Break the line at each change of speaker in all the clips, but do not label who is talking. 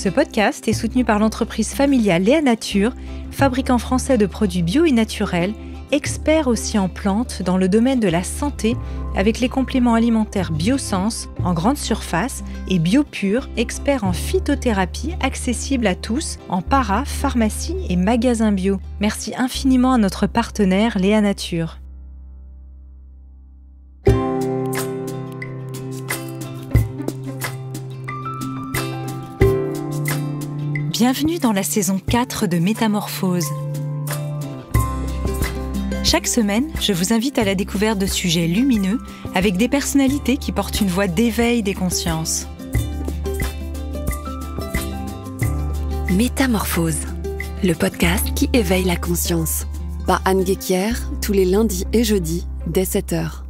Ce podcast est soutenu par l'entreprise familiale Léa Nature, fabricant français de produits bio et naturels, expert aussi en plantes dans le domaine de la santé avec les compléments alimentaires Biosens en grande surface et BioPure, expert en phytothérapie accessible à tous en para, pharmacie et magasins bio. Merci infiniment à notre partenaire Léa Nature. Bienvenue dans la saison 4 de Métamorphose. Chaque semaine, je vous invite à la découverte de sujets lumineux avec des personnalités qui portent une voix d'éveil des consciences.
Métamorphose, le podcast qui éveille la conscience. Par Anne Guéquière, tous les lundis et jeudis, dès 7h.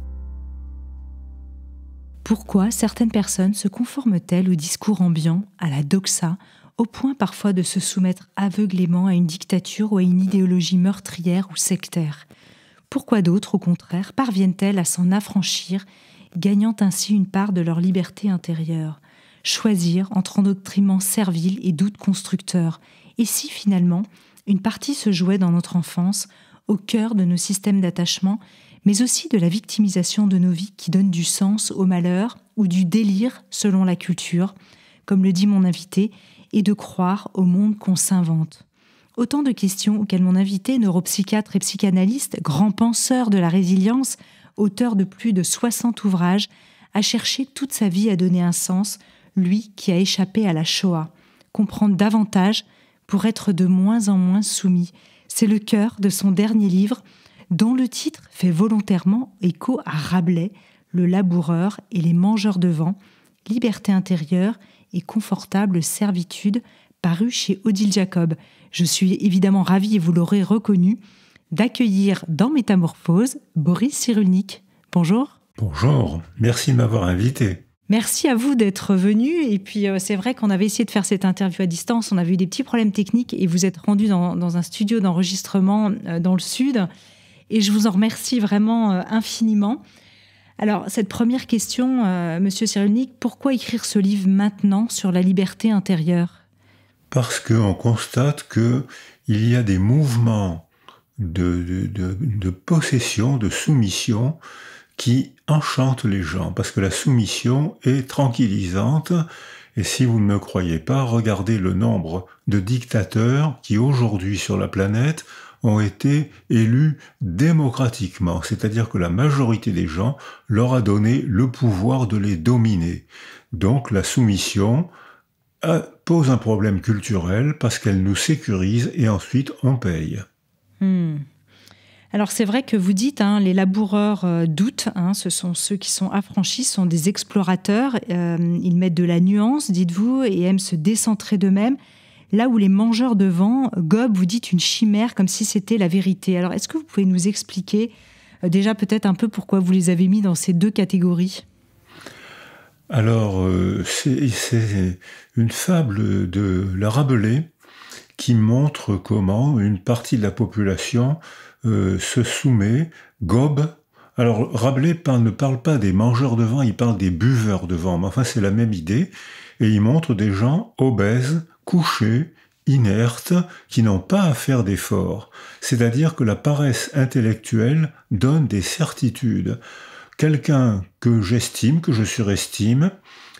Pourquoi certaines personnes se conforment-elles au discours ambiant, à la doxa, au point parfois de se soumettre aveuglément à une dictature ou à une idéologie meurtrière ou sectaire? Pourquoi d'autres, au contraire, parviennent-elles à s'en affranchir, gagnant ainsi une part de leur liberté intérieure? Choisir entre endoctrinement servile et doute constructeur. Et si finalement, une partie se jouait dans notre enfance, au cœur de nos systèmes d'attachement, mais aussi de la victimisation de nos vies qui donne du sens au malheur ou du délire selon la culture, comme le dit mon invité, et de croire au monde qu'on s'invente. Autant de questions auxquelles mon invité, neuropsychiatre et psychanalyste, grand penseur de la résilience, auteur de plus de 60 ouvrages, a cherché toute sa vie à donner un sens, lui qui a échappé à la Shoah. Comprendre davantage pour être de moins en moins soumis. C'est le cœur de son dernier livre, dont le titre fait volontairement écho à Rabelais, le laboureur et les mangeurs de vent, liberté intérieure et confortable servitude, paru chez Odile Jacob. Je suis évidemment ravie, et vous l'aurez reconnu, d'accueillir dans Métamorphose Boris Cyrulnik. Bonjour.
Bonjour, merci de m'avoir invité.
Merci à vous d'être venu. Et puis c'est vrai qu'on avait essayé de faire cette interview à distance, on avait eu des petits problèmes techniques et vous êtes rendu dans un studio d'enregistrement dans le sud. Et je vous en remercie vraiment infiniment. Alors, cette première question, Monsieur Cyrulnik, pourquoi écrire ce livre maintenant sur la liberté intérieure?
Parce qu'on constate qu'il y a des mouvements de possession, de soumission, qui enchantent les gens, parce que la soumission est tranquillisante. Et si vous ne me croyez pas, regardez le nombre de dictateurs qui, aujourd'hui sur la planète, ont été élus démocratiquement, c'est-à-dire que la majorité des gens leur a donné le pouvoir de les dominer. Donc la soumission pose un problème culturel parce qu'elle nous sécurise et ensuite on paye.
Alors c'est vrai que vous dites, les laboureurs doutent, ce sont ceux qui sont affranchis, sont des explorateurs, ils mettent de la nuance, dites-vous, et aiment se décentrer d'eux-mêmes. Là où les mangeurs de vent gobent, vous dites une chimère comme si c'était la vérité. Alors, est-ce que vous pouvez nous expliquer déjà peut-être un peu pourquoi vous les avez mis dans ces deux catégories?
Alors, c'est une fable de la Rabelais qui montre comment une partie de la population se soumet, gobe. Alors, Rabelais ne parle pas des mangeurs de vent, il parle des buveurs de vent. Mais enfin, c'est la même idée. Et il montre des gens obèses, couchés, inertes, qui n'ont pas à faire d'efforts. C'est-à-dire que la paresse intellectuelle donne des certitudes. Quelqu'un que j'estime, que je surestime,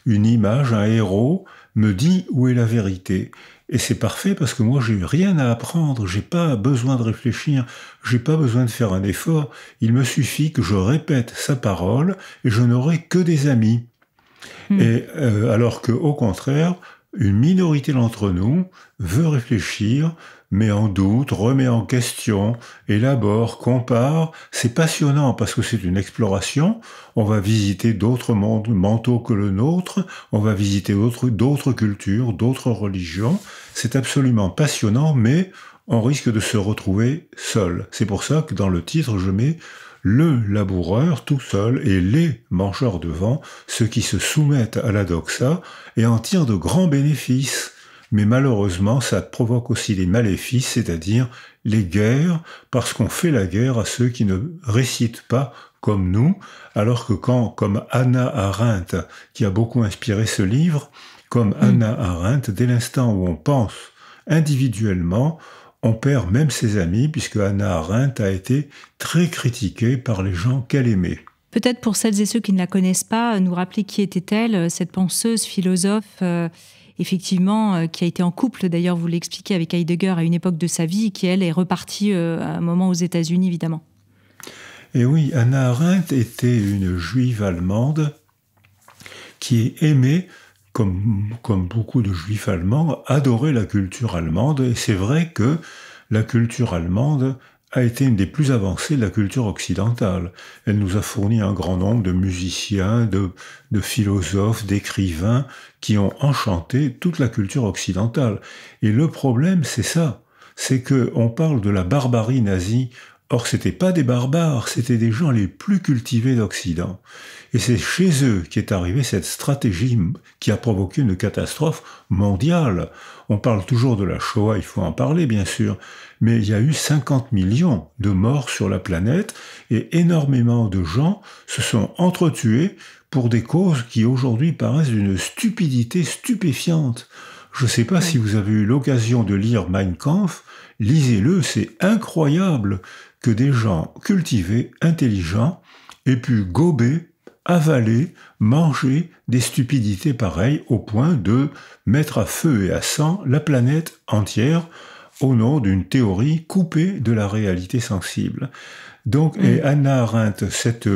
une image, un héros, me dit où est la vérité. Et c'est parfait parce que moi, j'ai rien à apprendre, j'ai pas besoin de réfléchir, j'ai pas besoin de faire un effort. Il me suffit que je répète sa parole et je n'aurai que des amis. Et alors qu'au contraire, une minorité d'entre nous veut réfléchir, met en doute, remet en question, élabore, compare. C'est passionnant parce que c'est une exploration. On va visiter d'autres mondes mentaux que le nôtre, on va visiter d'autres cultures, d'autres religions. C'est absolument passionnant, mais on risque de se retrouver seul. C'est pour ça que dans le titre, je mets le laboureur tout seul et les mangeurs de vent, ceux qui se soumettent à la doxa et en tirent de grands bénéfices. Mais malheureusement, ça provoque aussi des maléfices, c'est-à-dire les guerres, parce qu'on fait la guerre à ceux qui ne récitent pas comme nous, alors que comme Hannah Arendt, qui a beaucoup inspiré ce livre, comme Hannah Arendt, dès l'instant où on pense individuellement, on perd même ses amis, puisque Hannah Arendt a été très critiquée par les gens qu'elle aimait.
Peut-être pour celles et ceux qui ne la connaissent pas, nous rappeler qui était-elle, cette penseuse, philosophe, effectivement, qui a été en couple, d'ailleurs vous l'expliquez, avec Heidegger à une époque de sa vie, et qui, elle, est repartie à un moment aux États-Unis, évidemment.
Et oui, Hannah Arendt était une juive allemande qui aimait, comme beaucoup de juifs allemands, adorait la culture allemande. Et c'est vrai que la culture allemande a été une des plus avancées de la culture occidentale. Elle nous a fourni un grand nombre de musiciens, de philosophes, d'écrivains qui ont enchanté toute la culture occidentale. Et le problème, c'est ça, c'est qu'on parle de la barbarie nazie. Or, c'était pas des barbares, c'était des gens les plus cultivés d'Occident. Et c'est chez eux qu'est arrivée cette stratégie qui a provoqué une catastrophe mondiale. On parle toujours de la Shoah, il faut en parler bien sûr, mais il y a eu 50 millions de morts sur la planète et énormément de gens se sont entretués pour des causes qui aujourd'hui paraissent d'une stupidité stupéfiante. Je ne sais pas si vous avez eu l'occasion de lire Mein Kampf, lisez-le, c'est incroyable que des gens cultivés, intelligents, aient pu gober, avaler, manger des stupidités pareilles au point de mettre à feu et à sang la planète entière au nom d'une théorie coupée de la réalité sensible. Donc, et Hannah Arendt, cette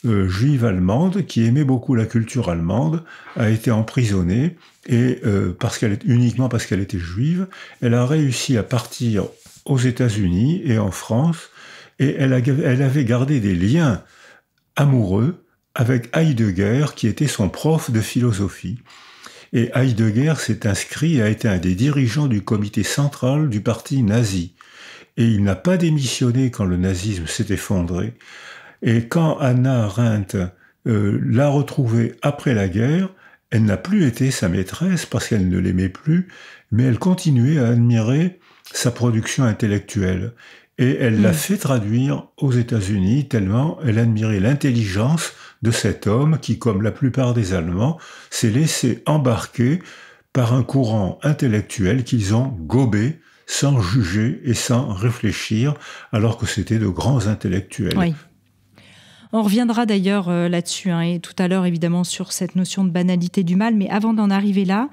juive allemande qui aimait beaucoup la culture allemande, a été emprisonnée et uniquement parce qu'elle était juive, elle a réussi à partir aux États-Unis et en France, et elle avait gardé des liens amoureux avec Heidegger, qui était son prof de philosophie. Et Heidegger s'est inscrit et a été un des dirigeants du comité central du parti nazi. Et il n'a pas démissionné quand le nazisme s'est effondré. Et quand Hannah Arendt l'a retrouvé après la guerre, elle n'a plus été sa maîtresse parce qu'elle ne l'aimait plus, mais elle continuait à admirer sa production intellectuelle. Et elle l'a fait traduire aux États-Unis tellement elle admirait l'intelligence de cet homme qui, comme la plupart des Allemands, s'est laissé embarquer par un courant intellectuel qu'ils ont gobé sans juger et sans réfléchir, alors que c'était de grands intellectuels.
Oui. On reviendra d'ailleurs là-dessus, et tout à l'heure évidemment sur cette notion de banalité du mal, mais avant d'en arriver là,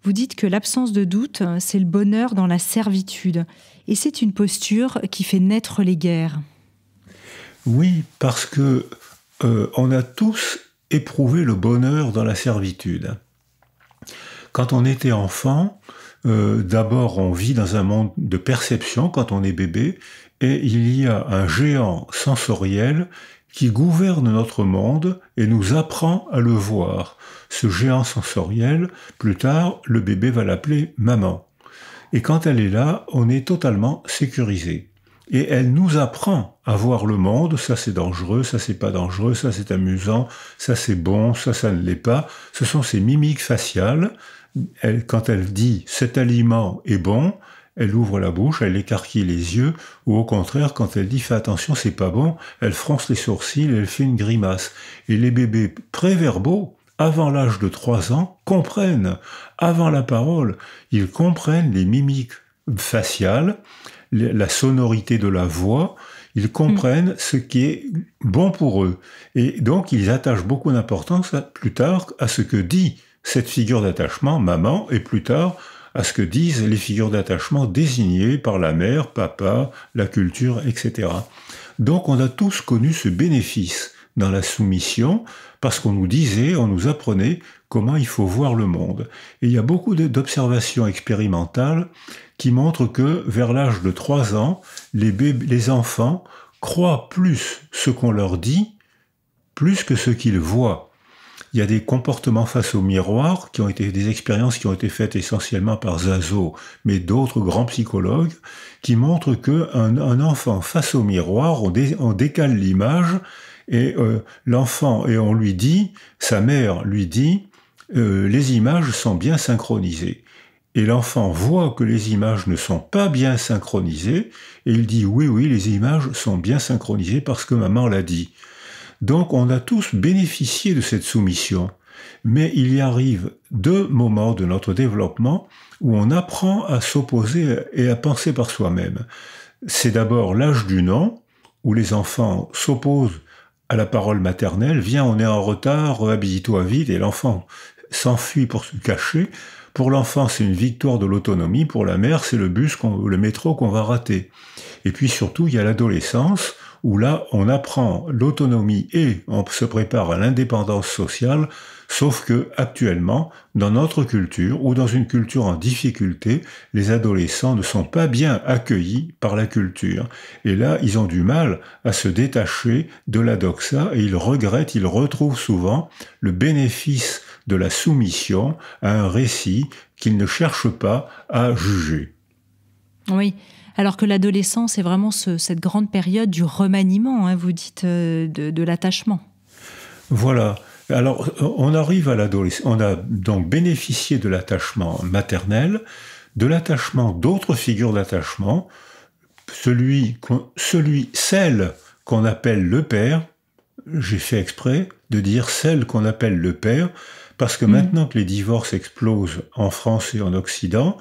vous dites que l'absence de doute, c'est le bonheur dans la servitude. Et c'est une posture qui fait naître les guerres.
Oui, parce que on a tous éprouvé le bonheur dans la servitude. Quand on était enfant, d'abord on vit dans un monde de perception quand on est bébé, et il y a un géant sensoriel qui gouverne notre monde et nous apprend à le voir. Ce géant sensoriel, plus tard, le bébé va l'appeler maman. Et quand elle est là, on est totalement sécurisé. Et elle nous apprend à voir le monde, ça c'est dangereux, ça c'est pas dangereux, ça c'est amusant, ça c'est bon, ça ne l'est pas. Ce sont ces mimiques faciales. Quand elle dit « cet aliment est bon », elle ouvre la bouche, elle écarquille les yeux, ou au contraire, quand elle dit « fais attention, c'est pas bon », elle fronce les sourcils, elle fait une grimace. Et les bébés préverbaux, avant l'âge de 3 ans, comprennent, avant la parole, ils comprennent les mimiques faciales, la sonorité de la voix, ils comprennent ce qui est bon pour eux. Et donc, ils attachent beaucoup d'importance plus tard à ce que dit cette figure d'attachement, maman, et plus tard à ce que disent les figures d'attachement désignées par la mère, papa, la culture, etc. Donc on a tous connu ce bénéfice dans la soumission, parce qu'on nous disait, on nous apprenait comment il faut voir le monde. Et il y a beaucoup d'observations expérimentales qui montrent que vers l'âge de 3 ans, les enfants croient plus ce qu'on leur dit, plus que ce qu'ils voient. Il y a des comportements face au miroir qui ont été des expériences qui ont été faites essentiellement par Zazo, mais d'autres grands psychologues, qui montrent qu'un enfant face au miroir, on décale l'image et l'enfant, et on lui dit, sa mère lui dit, les images sont bien synchronisées. Et l'enfant voit que les images ne sont pas bien synchronisées, et il dit oui, les images sont bien synchronisées parce que maman l'a dit. Donc on a tous bénéficié de cette soumission. mais il y arrive 2 moments de notre développement où on apprend à s'opposer et à penser par soi-même. C'est d'abord l'âge du non, où les enfants s'opposent à la parole maternelle. Viens, on est en retard, habille-toi vite, et l'enfant s'enfuit pour se cacher. Pour l'enfant, c'est une victoire de l'autonomie. Pour la mère, c'est le le métro qu'on va rater. Et puis surtout, il y a l'adolescence, où là, on apprend l'autonomie et on se prépare à l'indépendance sociale, sauf que actuellement, dans notre culture, ou dans une culture en difficulté, les adolescents ne sont pas bien accueillis par la culture. Et là, ils ont du mal à se détacher de la doxa, et ils regrettent, ils retrouvent souvent le bénéfice de la soumission à un récit qu'ils ne cherchent pas à juger.
Oui. Alors que l'adolescence, c'est vraiment cette grande période du remaniement, hein, vous dites, de l'attachement.
Voilà. Alors, on arrive à l'adolescence. On a donc bénéficié de l'attachement maternel, de l'attachement d'autres figures d'attachement, celle qu'on appelle le père. J'ai fait exprès de dire celle qu'on appelle le père, parce que maintenant que les divorces explosent en France et en Occident,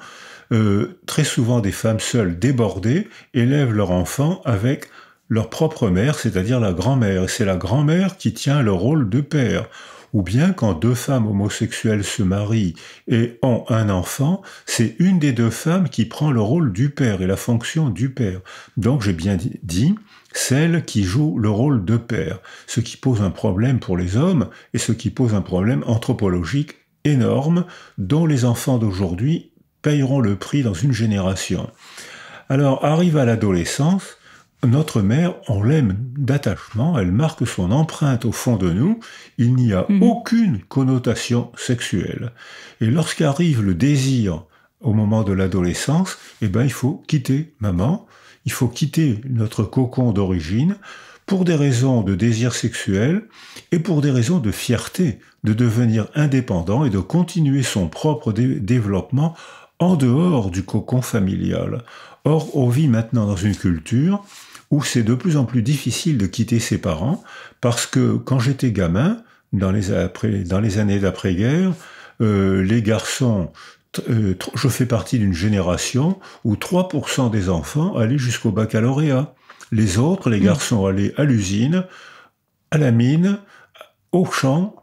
très souvent des femmes seules débordées élèvent leur enfant avec leur propre mère, c'est-à-dire la grand-mère. Et c'est la grand-mère qui tient le rôle de père. Ou bien quand 2 femmes homosexuelles se marient et ont un enfant, c'est une des 2 femmes qui prend le rôle du père et la fonction du père. Donc j'ai bien dit celle qui joue le rôle de père, ce qui pose un problème pour les hommes et ce qui pose un problème anthropologique énorme dont les enfants d'aujourd'hui payeront le prix dans une génération. Alors, arrive à l'adolescence, notre mère, on l'aime d'attachement, elle marque son empreinte au fond de nous, il n'y a aucune connotation sexuelle. Et lorsqu'arrive le désir au moment de l'adolescence, il faut quitter maman, il faut quitter notre cocon d'origine pour des raisons de désir sexuel et pour des raisons de fierté, de devenir indépendant et de continuer son propre développement en dehors du cocon familial. Or, on vit maintenant dans une culture où c'est de plus en plus difficile de quitter ses parents, parce que quand j'étais gamin, dans les années d'après-guerre, les garçons, je fais partie d'une génération où 3% des enfants allaient jusqu'au baccalauréat. Les autres, les garçons, allaient à l'usine, à la mine, au champ,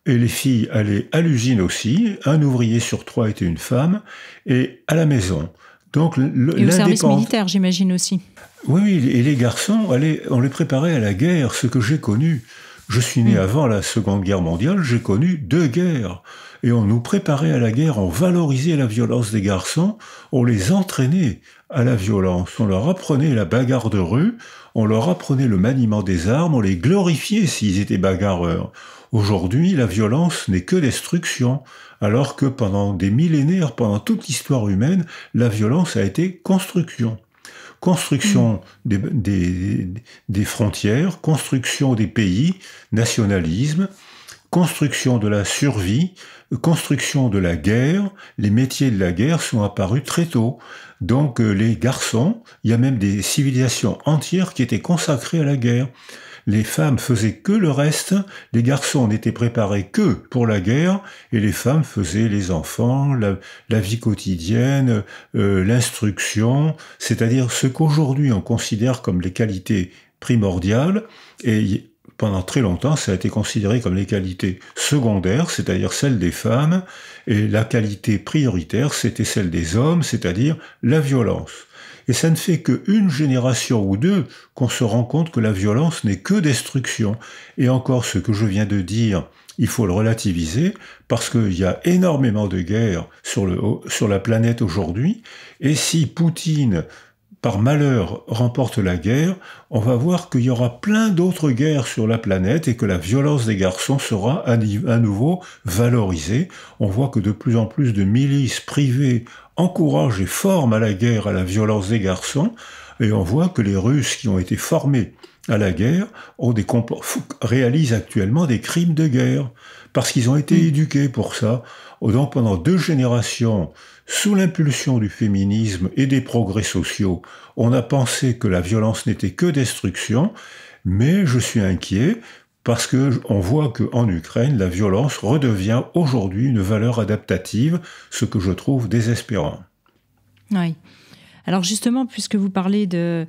et les filles allaient à l'usine aussi. Un ouvrier sur 3 était une femme, et à la maison. Donc,
et au service militaire, j'imagine aussi.
Oui, et les garçons, on les préparait à la guerre, ce que j'ai connu. Je suis né avant la Seconde Guerre mondiale, j'ai connu 2 guerres. Et on nous préparait à la guerre, on valorisait la violence des garçons, on les entraînait à la violence, on leur apprenait la bagarre de rue, on leur apprenait le maniement des armes, on les glorifiait s'ils étaient bagarreurs. Aujourd'hui, la violence n'est que destruction, alors que pendant des millénaires, pendant toute l'histoire humaine, la violence a été construction. Construction des frontières, construction des pays, nationalisme, construction de la survie, construction de la guerre. Les métiers de la guerre sont apparus très tôt. Donc les garçons, il y a même des civilisations entières qui étaient consacrées à la guerre. Les femmes faisaient que le reste, les garçons n'étaient préparés que pour la guerre, et les femmes faisaient les enfants, la vie quotidienne, l'instruction, c'est-à-dire ce qu'aujourd'hui on considère comme les qualités primordiales, et pendant très longtemps ça a été considéré comme les qualités secondaires, c'est-à-dire celles des femmes, et la qualité prioritaire c'était celle des hommes, c'est-à-dire la violence. Et ça ne fait qu'une génération ou 2 qu'on se rend compte que la violence n'est que destruction. Et encore, ce que je viens de dire, il faut le relativiser, parce qu'il y a énormément de guerres sur la planète aujourd'hui, et si Poutine, par malheur, remporte la guerre, on va voir qu'il y aura plein d'autres guerres sur la planète et que la violence des garçons sera à nouveau valorisée. On voit que de plus en plus de milices privées encouragent et forment à la guerre, à la violence des garçons, et on voit que les Russes qui ont été formés à la guerre réalisent actuellement des crimes de guerre, parce qu'ils ont été éduqués pour ça. Donc pendant 2 générations, sous l'impulsion du féminisme et des progrès sociaux, on a pensé que la violence n'était que destruction, mais je suis inquiet parce qu'on voit qu'en Ukraine, la violence redevient aujourd'hui une valeur adaptative, ce que je trouve désespérant.
Oui. Alors justement, puisque vous parlez de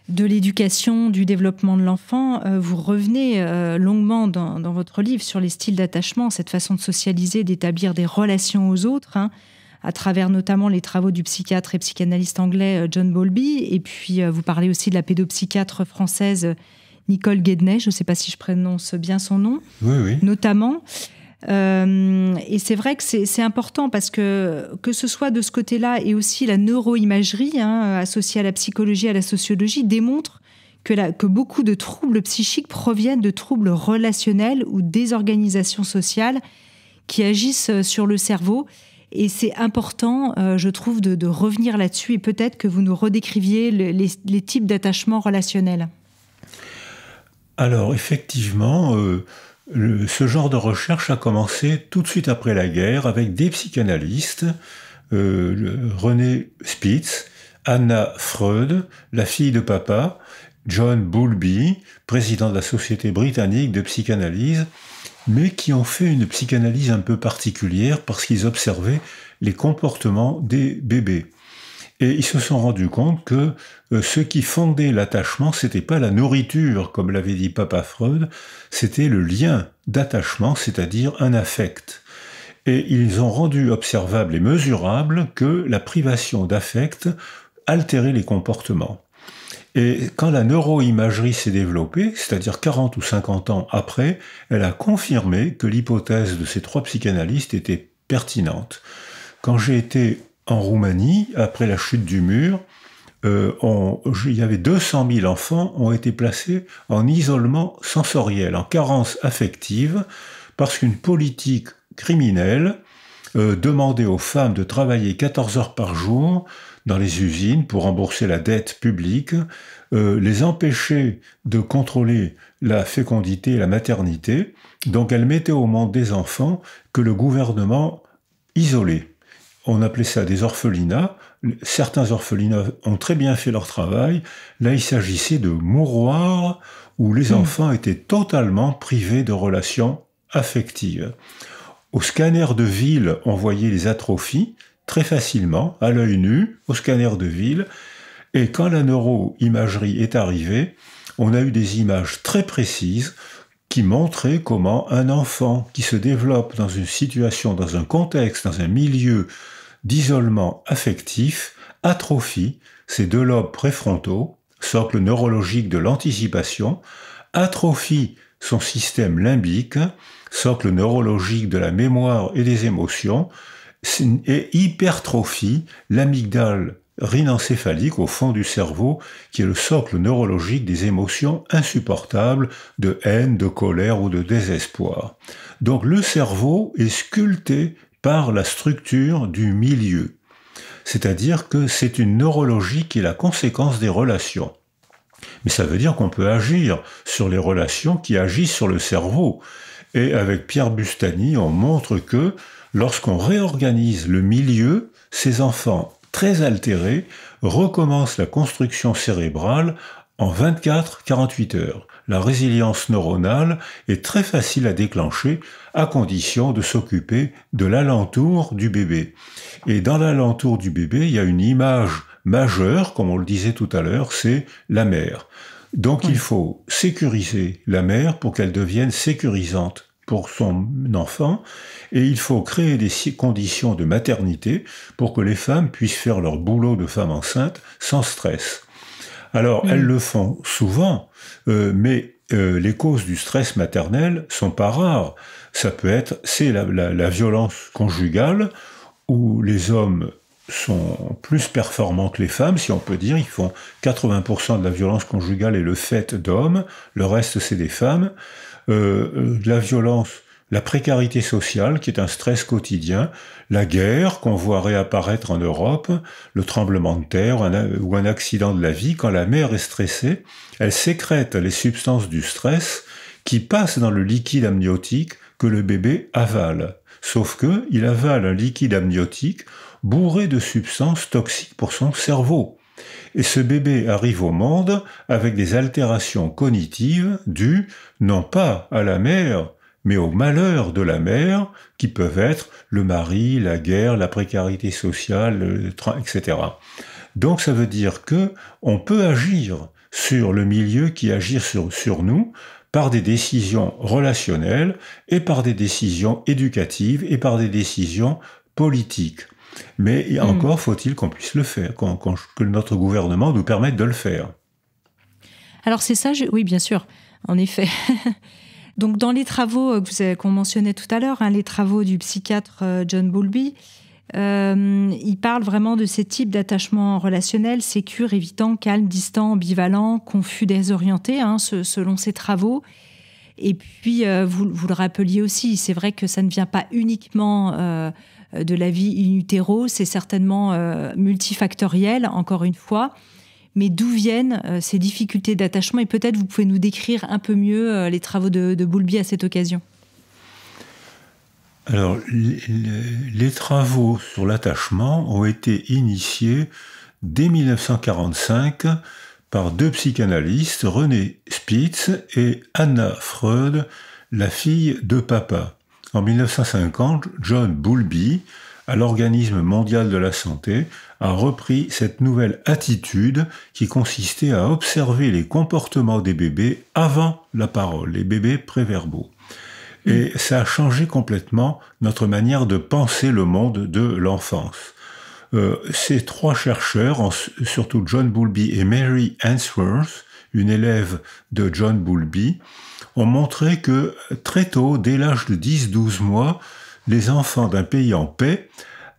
l'éducation, du développement de l'enfant, vous revenez longuement dans votre livre sur les styles d'attachement, cette façon de socialiser, d'établir des relations aux autres, à travers notamment les travaux du psychiatre et psychanalyste anglais John Bowlby. Et puis, vous parlez aussi de la pédopsychiatre française Nicole Guédenay, je ne sais pas si je prononce bien son nom,
oui.
Notamment. Et c'est vrai que c'est important parce que ce soit de ce côté-là et aussi la neuroimagerie associée à la psychologie, à la sociologie, démontre que beaucoup de troubles psychiques proviennent de troubles relationnels ou désorganisations sociales qui agissent sur le cerveau. Et c'est important, je trouve, de revenir là-dessus et peut-être que vous nous redécriviez les types d'attachements relationnels.
Alors, effectivement, ce genre de recherche a commencé tout de suite après la guerre avec des psychanalystes, René Spitz, Anna Freud, la fille de papa, John Bowlby, président de la Société britannique de psychanalyse, mais qui ont fait une psychanalyse un peu particulière parce qu'ils observaient les comportements des bébés. Et ils se sont rendus compte que ce qui fondait l'attachement, c'était pas la nourriture, comme l'avait dit papa Freud, c'était le lien d'attachement, c'est-à-dire un affect. Et ils ont rendu observable et mesurable que la privation d'affect altérait les comportements. Et quand la neuroimagerie s'est développée, c'est-à-dire 40 ou 50 ans après, elle a confirmé que l'hypothèse de ces trois psychanalystes était pertinente. Quand j'ai été en Roumanie, après la chute du mur, il y avait 200 000 enfants ont été placés en isolement sensoriel, en carence affective, parce qu'une politique criminelle demandait aux femmes de travailler 14 heures par jour dans les usines pour rembourser la dette publique, les empêchait de contrôler la fécondité et la maternité, donc elle mettait au monde des enfants que le gouvernement isolait. On appelait ça des orphelinats. Certains orphelinats ont très bien fait leur travail. Là, il s'agissait de mouroirs où les enfants étaient totalement privés de relations affectives. Au scanner de ville, on voyait les atrophies très facilement, à l'œil nu, au scanner de ville. Et quand la neuroimagerie est arrivée, on a eu des images très précises qui montraient comment un enfant qui se développe dans une situation, dans un contexte, dans un milieu d'isolement affectif, atrophie ses deux lobes préfrontaux, socle neurologique de l'anticipation, atrophie son système limbique, socle neurologique de la mémoire et des émotions, et hypertrophie l'amygdale rhinencéphalique au fond du cerveau, qui est le socle neurologique des émotions insupportables de haine, de colère ou de désespoir. Donc le cerveau est sculpté par la structure du milieu. C'est-à-dire que c'est une neurologie qui est la conséquence des relations. Mais ça veut dire qu'on peut agir sur les relations qui agissent sur le cerveau. Et avec Pierre Bustani, on montre que lorsqu'on réorganise le milieu, ces enfants très altérés recommencent la construction cérébrale en 24-48 heures. La résilience neuronale est très facile à déclencher à condition de s'occuper de l'alentour du bébé. Et dans l'alentour du bébé, il y a une image majeure, comme on le disait tout à l'heure, c'est la mère. Donc il faut sécuriser la mère pour qu'elle devienne sécurisante pour son enfant, et il faut créer des conditions de maternité pour que les femmes puissent faire leur boulot de femme enceinte sans stress. Alors, elles le font souvent, mais les causes du stress maternel sont pas rares. Ça peut être, c'est la violence conjugale, où les hommes sont plus performants que les femmes, si on peut dire. Ils font 80% de la violence conjugale est le fait d'hommes, le reste c'est des femmes. La violence, la précarité sociale, qui est un stress quotidien, la guerre qu'on voit réapparaître en Europe, le tremblement de terre ou un accident de la vie. Quand la mère est stressée, elle sécrète les substances du stress qui passent dans le liquide amniotique que le bébé avale. Sauf qu'il avale un liquide amniotique bourré de substances toxiques pour son cerveau. Et ce bébé arrive au monde avec des altérations cognitives dues non pas à la mère, mais au malheur de la mère, qui peuvent être le mari, la guerre, la précarité sociale, etc. Donc ça veut dire que on peut agir sur le milieu qui agit sur nous par des décisions relationnelles et par des décisions éducatives et par des décisions politiques. Mais encore faut-il qu'on puisse le faire, que notre gouvernement nous permette de le faire.
Alors c'est ça, oui bien sûr, en effet. Donc dans les travaux qu'on mentionnait tout à l'heure, les travaux du psychiatre John Bowlby, il parle vraiment de ces types d'attachements relationnels, sécures, évitants, calmes, distants, ambivalents, confus, désorientés, selon ses travaux. Et puis, vous le rappeliez aussi, c'est vrai que ça ne vient pas uniquement de la vie in utero, c'est certainement multifactoriel, encore une fois. Mais d'où viennent ces difficultés d'attachement? Et peut-être vous pouvez nous décrire un peu mieux les travaux de Bowlby à cette occasion.
Alors, les travaux sur l'attachement ont été initiés dès 1945 par deux psychanalystes, René Spitz et Anna Freud, la fille de papa. En 1950, John Bowlby, à l'Organisme mondial de la santé, a repris cette nouvelle attitude qui consistait à observer les comportements des bébés avant la parole, les bébés préverbaux. Et ça a changé complètement notre manière de penser le monde de l'enfance. Ces trois chercheurs, surtout John Bowlby et Mary Ainsworth, une élève de John Bowlby, ont montré que très tôt, dès l'âge de 10-12 mois, les enfants d'un pays en paix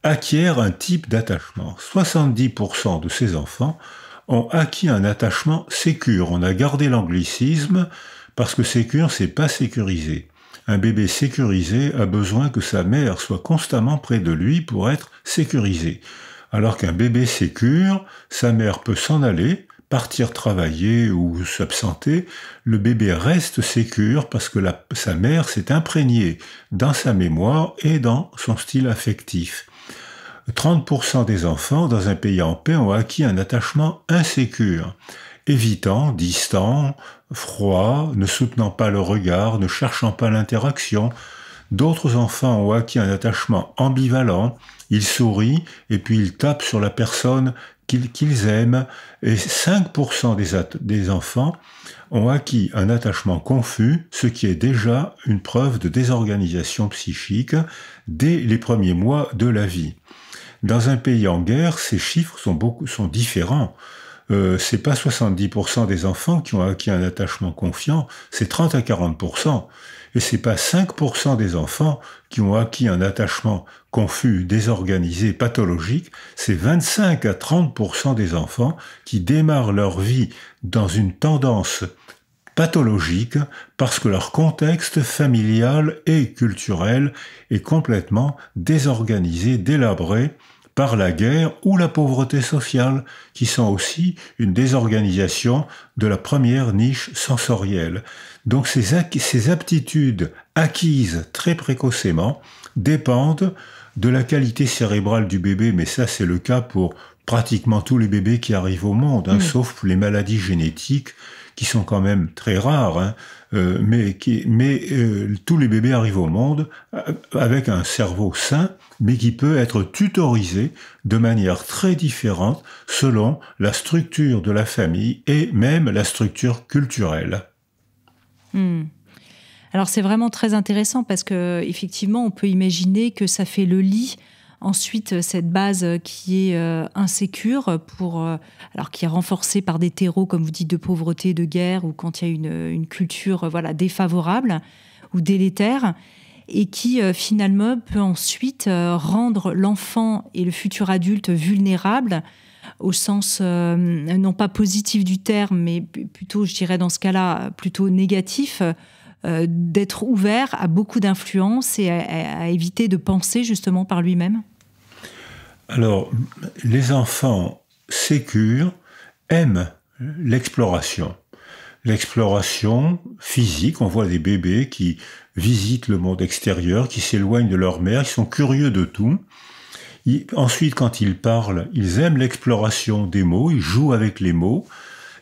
acquièrent un type d'attachement. 70% de ces enfants ont acquis un attachement sécure. On a gardé l'anglicisme parce que sécure, c'est pas sécurisé. Un bébé sécurisé a besoin que sa mère soit constamment près de lui pour être sécurisé. Alors qu'un bébé sécure, sa mère peut s'en aller, partir travailler ou s'absenter, le bébé reste sécure parce que sa mère s'est imprégnée dans sa mémoire et dans son style affectif. 30% des enfants dans un pays en paix ont acquis un attachement insécure, évitant, distant, froid, ne soutenant pas le regard, ne cherchant pas l'interaction. D'autres enfants ont acquis un attachement ambivalent, ils sourient et puis ils tapent sur la personne qu'ils aiment, et 5% des enfants ont acquis un attachement confus, ce qui est déjà une preuve de désorganisation psychique dès les premiers mois de la vie. Dans un pays en guerre, ces chiffres sont différents. C'est pas 70% des enfants qui ont acquis un attachement confiant, c'est 30 à 40%. Et c'est pas 5% des enfants qui ont acquis un attachement confus, désorganisé, pathologique, c'est 25 à 30% des enfants qui démarrent leur vie dans une tendance pathologique parce que leur contexte familial et culturel est complètement désorganisé, délabré par la guerre ou la pauvreté sociale, qui sont aussi une désorganisation de la première niche sensorielle. Donc ces aptitudes acquises très précocement dépendent de la qualité cérébrale du bébé, mais ça c'est le cas pour pratiquement tous les bébés qui arrivent au monde, sauf les maladies génétiques qui sont quand même très rares, mais tous les bébés arrivent au monde avec un cerveau sain, mais qui peut être tutorisé de manière très différente selon la structure de la famille et même la structure culturelle.
Alors c'est vraiment très intéressant parce que effectivement on peut imaginer que ça fait le lit ensuite cette base qui est insécure alors qui est renforcée par des terreaux comme vous dites de pauvreté, de guerre ou quand il y a une culture défavorable ou délétère et qui finalement peut ensuite rendre l'enfant et le futur adulte vulnérables au sens non pas positif du terme, mais plutôt, je dirais dans ce cas-là, plutôt négatif, d'être ouvert à beaucoup d'influences et à éviter de penser justement par lui-même?
Alors, les enfants sécures aiment l'exploration. L'exploration physique, on voit des bébés qui visitent le monde extérieur, qui s'éloignent de leur mère, qui sont curieux de tout. Ensuite, quand ils parlent, ils aiment l'exploration des mots, ils jouent avec les mots.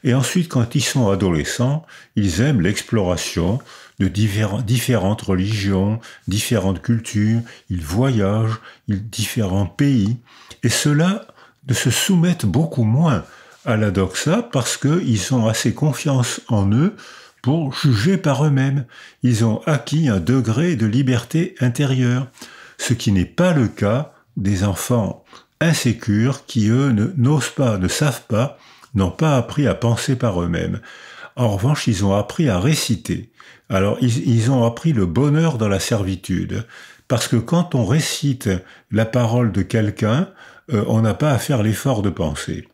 Et ensuite, quand ils sont adolescents, ils aiment l'exploration de différentes religions, différentes cultures, ils voyagent, différents pays. Et ceux-là se soumettent beaucoup moins à la doxa parce qu'ils ont assez confiance en eux pour juger par eux-mêmes. Ils ont acquis un degré de liberté intérieure, ce qui n'est pas le cas des enfants insécures qui, eux, n'osent pas, ne savent pas, n'ont pas appris à penser par eux-mêmes. En revanche, ils ont appris à réciter. Alors, ils ont appris le bonheur dans la servitude. Parce que quand on récite la parole de quelqu'un, on n'a pas à faire l'effort de penser.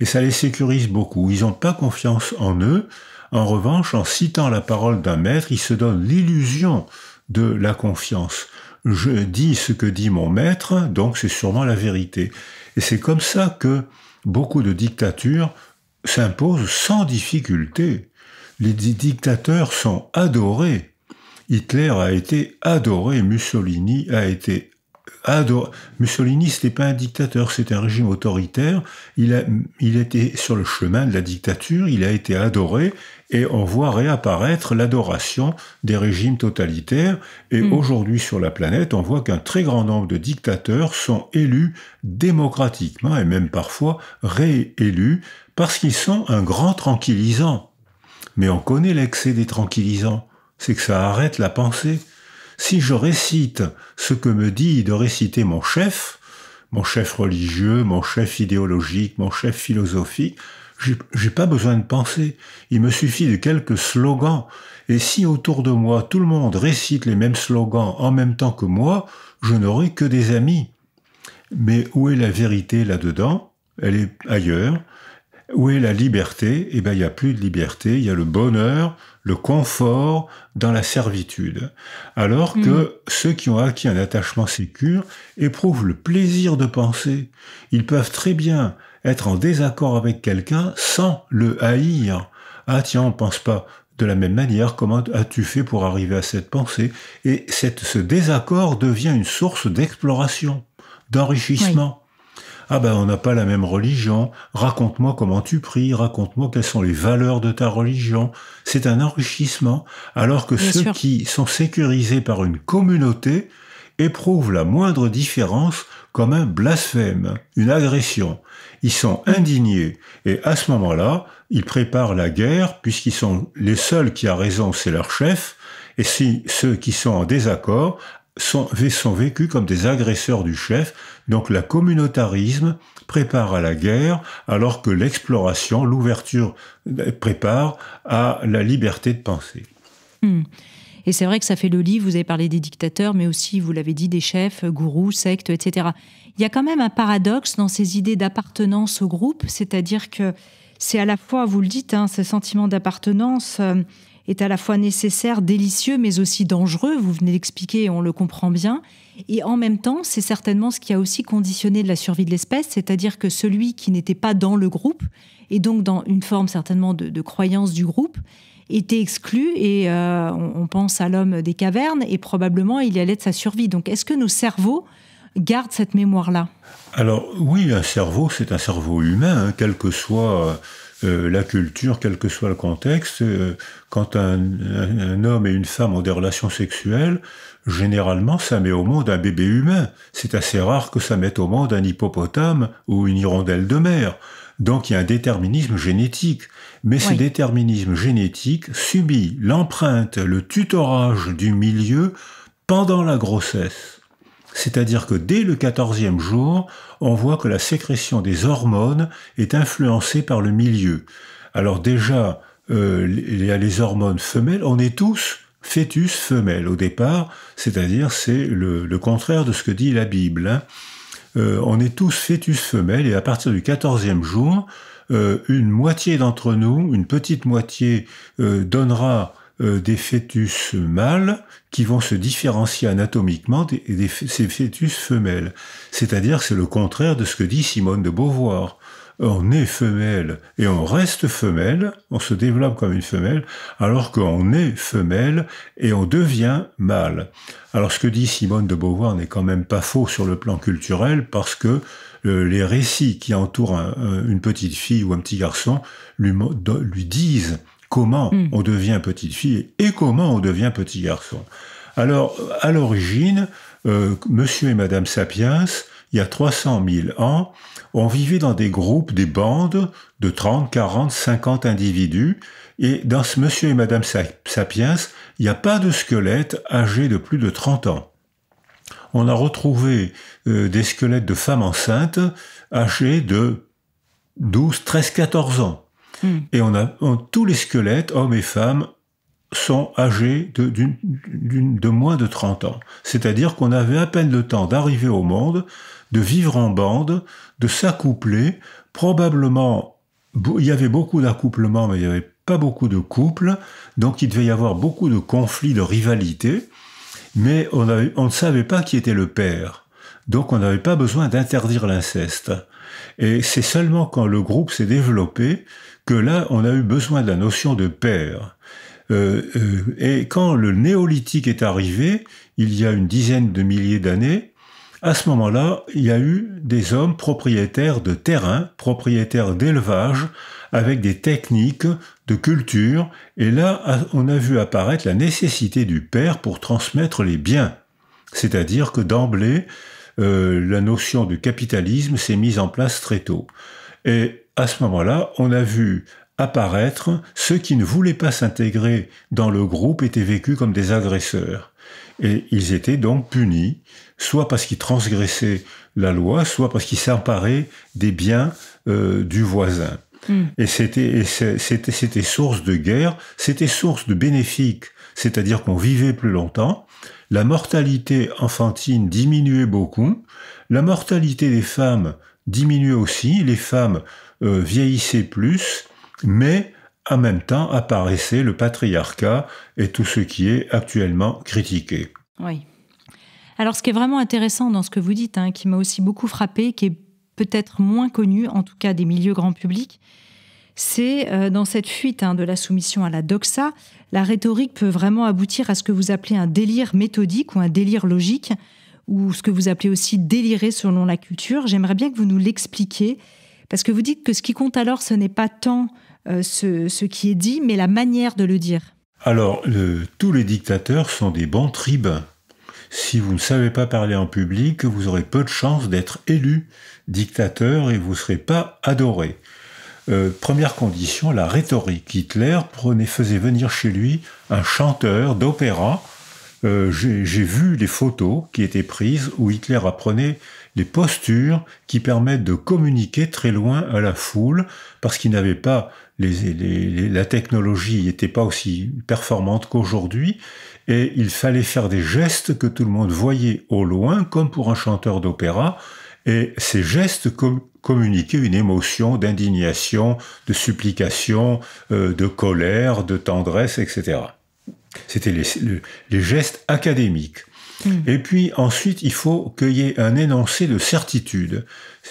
Et ça les sécurise beaucoup. Ils n'ont pas confiance en eux. En revanche, en citant la parole d'un maître, ils se donnent l'illusion de la confiance. Je dis ce que dit mon maître, donc c'est sûrement la vérité. Et c'est comme ça que beaucoup de dictatures s'imposent sans difficulté. Les dictateurs sont adorés. Hitler a été adoré, Mussolini a été adoré. Mussolini, c'était pas un dictateur, c'était un régime autoritaire. Il était sur le chemin de la dictature, il a été adoré, et on voit réapparaître l'adoration des régimes totalitaires. Et aujourd'hui, sur la planète, on voit qu'un très grand nombre de dictateurs sont élus démocratiquement, et même parfois réélus, parce qu'ils sont un grand tranquillisant. Mais on connaît l'excès des tranquillisants, c'est que ça arrête la pensée. Si je récite ce que me dit de réciter mon chef religieux, mon chef idéologique, mon chef philosophique, j'ai pas besoin de penser. Il me suffit de quelques slogans. Et si autour de moi, tout le monde récite les mêmes slogans en même temps que moi, je n'aurai que des amis. Mais où est la vérité là-dedans? Elle est ailleurs. Où est la liberté? Eh bien, il n'y a plus de liberté, il y a le bonheur, le confort dans la servitude. Alors que ceux qui ont acquis un attachement sécure éprouvent le plaisir de penser. Ils peuvent très bien être en désaccord avec quelqu'un sans le haïr. Ah tiens, on ne pense pas de la même manière, comment as-tu fait pour arriver à cette pensée? Et ce désaccord devient une source d'exploration, d'enrichissement. Oui. Ah ben on n'a pas la même religion, raconte-moi comment tu pries, raconte-moi quelles sont les valeurs de ta religion. C'est un enrichissement, alors que Bien ceux sûr. Qui sont sécurisés par une communauté éprouvent la moindre différence comme un blasphème, une agression. Ils sont indignés, et à ce moment-là, ils préparent la guerre, puisqu'ils sont les seuls qui a raison, c'est leur chef, et si ceux qui sont en désaccord sont vécus comme des agresseurs du chef. Donc le communautarisme prépare à la guerre, alors que l'exploration, l'ouverture prépare à la liberté de penser.
Et c'est vrai que ça fait le livre, vous avez parlé des dictateurs, mais aussi, vous l'avez dit, des chefs, gourous, sectes, etc. Il y a quand même un paradoxe dans ces idées d'appartenance au groupe, c'est-à-dire que c'est à la fois, vous le dites, ce sentiment d'appartenance est à la fois nécessaire, délicieux, mais aussi dangereux. Vous venez d'expliquer et on le comprend bien. Et en même temps, c'est certainement ce qui a aussi conditionné la survie de l'espèce, c'est-à-dire que celui qui n'était pas dans le groupe, et donc dans une forme certainement de croyance du groupe, était exclu, et on pense à l'homme des cavernes, et probablement il y allait de sa survie. Donc est-ce que nos cerveaux gardent cette mémoire-là?
Alors oui, un cerveau, c'est un cerveau humain, quel que soit la culture, quel que soit le contexte. Quand un homme et une femme ont des relations sexuelles, généralement ça met au monde un bébé humain. C'est assez rare que ça mette au monde un hippopotame ou une hirondelle de mer. Donc il y a un déterminisme génétique. Mais ce déterminisme génétique subit l'empreinte, le tutorage du milieu pendant la grossesse. C'est-à-dire que dès le 14e jour, on voit que la sécrétion des hormones est influencée par le milieu. Alors déjà, il y a les hormones femelles, on est tous fœtus femelles au départ, c'est-à-dire c'est le contraire de ce que dit la Bible. On est tous fœtus femelles, et à partir du 14e jour, une moitié d'entre nous, une petite moitié, donnera des fœtus mâles qui vont se différencier anatomiquement ces fœtus femelles. C'est-à-dire c'est le contraire de ce que dit Simone de Beauvoir. on est femelle et on reste femelle, on se développe comme une femelle, alors qu'on est femelle et on devient mâle. Alors ce que dit Simone de Beauvoir n'est quand même pas faux sur le plan culturel, parce que les récits qui entourent une petite fille ou un petit garçon lui disent comment on devient petite fille et comment on devient petit garçon. Alors, à l'origine, Monsieur et Madame Sapiens, il y a 300 000 ans, on vivait dans des groupes, des bandes de 30, 40, 50 individus, et dans ce Monsieur et Madame Sapiens, il n'y a pas de squelette âgé de plus de 30 ans. On a retrouvé des squelettes de femmes enceintes âgées de 12, 13, 14 ans. Et tous les squelettes, hommes et femmes, sont âgés de moins de 30 ans. C'est-à-dire qu'on avait à peine le temps d'arriver au monde, de vivre en bande, de s'accoupler. Probablement, il y avait beaucoup d'accouplements, mais il n'y avait pas beaucoup de couples, donc il devait y avoir beaucoup de conflits, de rivalités, mais on ne savait pas qui était le père. Donc on n'avait pas besoin d'interdire l'inceste. Et c'est seulement quand le groupe s'est développé que là, on a eu besoin de la notion de père. Et quand le néolithique est arrivé, il y a une dizaine de milliers d'années, à ce moment-là, il y a eu des hommes propriétaires de terrain, propriétaires d'élevage, avec des techniques de culture, et là, on a vu apparaître la nécessité du père pour transmettre les biens. C'est-à-dire que d'emblée, la notion de capitalisme s'est mise en place très tôt. Et à ce moment-là, on a vu apparaître ceux qui ne voulaient pas s'intégrer dans le groupe étaient vécus comme des agresseurs. Et ils étaient donc punis, soit parce qu'ils transgressaient la loi, soit parce qu'ils s'emparaient des biens du voisin. Et c'était source de guerre, c'était source de bénéfiques, c'est-à-dire qu'on vivait plus longtemps, la mortalité enfantine diminuait beaucoup, la mortalité des femmes diminuait aussi, les femmes vieillissaient plus, mais en même temps apparaissait le patriarcat et tout ce qui est actuellement critiqué.
Oui. Alors ce qui est vraiment intéressant dans ce que vous dites, qui m'a aussi beaucoup frappé, qui est peut-être moins connu, en tout cas des milieux grand public, c'est dans cette fuite de la soumission à la doxa, la rhétorique peut vraiment aboutir à ce que vous appelez un délire méthodique ou un délire logique, ou ce que vous appelez aussi délirer selon la culture. J'aimerais bien que vous nous l'expliquiez, parce que vous dites que ce qui compte alors, ce n'est pas tant ce qui est dit, mais la manière de le dire.
Alors, tous les dictateurs sont des bons tribuns. Si vous ne savez pas parler en public, vous aurez peu de chances d'être élu dictateur et vous ne serez pas adoré. Première condition, la rhétorique. Hitler faisait venir chez lui un chanteur d'opéra. J'ai vu les photos qui étaient prises où Hitler apprenait les postures qui permettent de communiquer très loin à la foule, parce qu'il n'avait pas la technologie n'était pas aussi performante qu'aujourd'hui, et il fallait faire des gestes que tout le monde voyait au loin, comme pour un chanteur d'opéra, et ces gestes communiquaient une émotion d'indignation, de supplication, de colère, de tendresse, etc. C'était les gestes académiques. Et puis ensuite, il faut qu'il y ait un énoncé de certitude.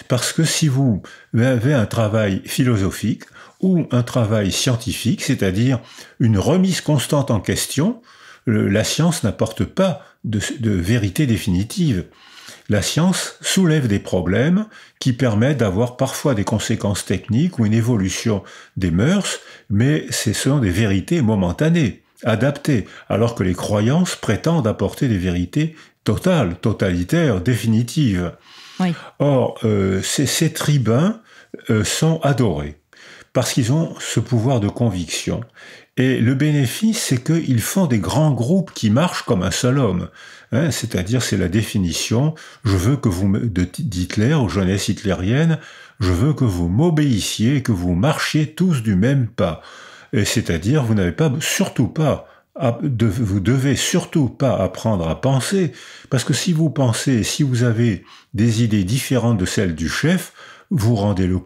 Parce que si vous avez un travail philosophique ou un travail scientifique, c'est-à-dire une remise constante en question, la science n'apporte pas de vérité définitive. La science soulève des problèmes qui permettent d'avoir parfois des conséquences techniques ou une évolution des mœurs, mais ce sont des vérités momentanées, adaptées, alors que les croyances prétendent apporter des vérités totales, totalitaires, définitives. Oui. Or, ces tribuns sont adorés, parce qu'ils ont ce pouvoir de conviction. Et le bénéfice, c'est qu'ils font des grands groupes qui marchent comme un seul homme. C'est-à-dire, c'est la définition, je veux que vous, d'Hitler, aux jeunesses hitlériennes, je veux que vous m'obéissiez, que vous marchiez tous du même pas. Et c'est-à-dire, vous devez surtout pas apprendre à penser, parce que si vous pensez, si vous avez des idées différentes de celles du chef, vous rendez le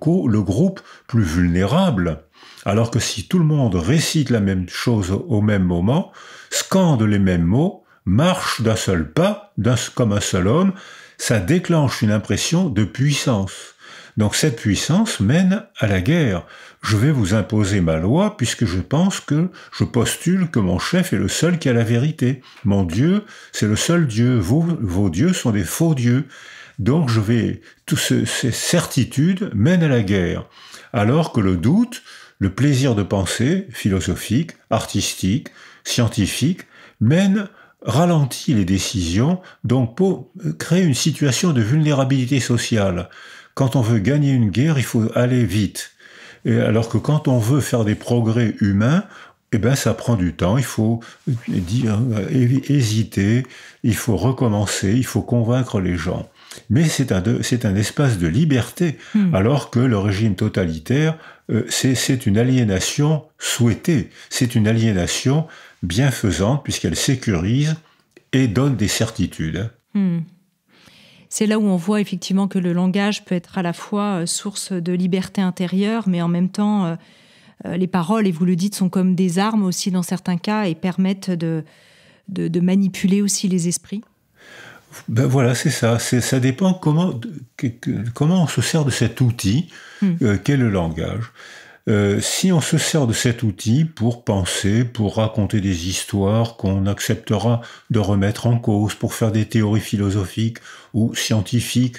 groupe plus vulnérable. Alors que si tout le monde récite la même chose au même moment, scande les mêmes mots, marche d'un seul pas, comme un seul homme, ça déclenche une impression de puissance. Donc cette puissance mène à la guerre. Je vais vous imposer ma loi puisque je postule que mon chef est le seul qui a la vérité. Mon Dieu, c'est le seul Dieu. Vos dieux sont des faux dieux. Donc ces certitudes mènent à la guerre. Alors que le doute, le plaisir de penser, philosophique, artistique, scientifique, ralentit les décisions, donc pour créer une situation de vulnérabilité sociale. Quand on veut gagner une guerre, il faut aller vite. Et alors que quand on veut faire des progrès humains, ça prend du temps, il faut hésiter, il faut recommencer, il faut convaincre les gens. Mais c'est un espace de liberté, alors que le régime totalitaire, c'est une aliénation souhaitée, c'est une aliénation bienfaisante puisqu'elle sécurise et donne des certitudes.
C'est là où on voit effectivement que le langage peut être à la fois source de liberté intérieure, mais en même temps, les paroles, et vous le dites, sont comme des armes aussi dans certains cas et permettent de manipuler aussi les esprits.
Voilà, c'est ça. Ça dépend comment on se sert de cet outil qu'est le langage. Si on se sert de cet outil pour penser, pour raconter des histoires qu'on acceptera de remettre en cause, pour faire des théories philosophiques ou scientifiques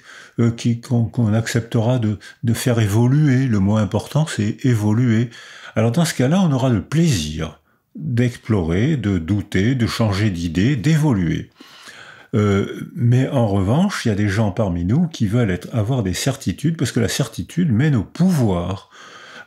qu'on acceptera de faire évoluer, le mot important c'est évoluer. Alors dans ce cas-là, on aura le plaisir d'explorer, de douter, de changer d'idée, d'évoluer. Mais en revanche, il y a des gens parmi nous qui veulent avoir des certitudes parce que la certitude mène au pouvoir.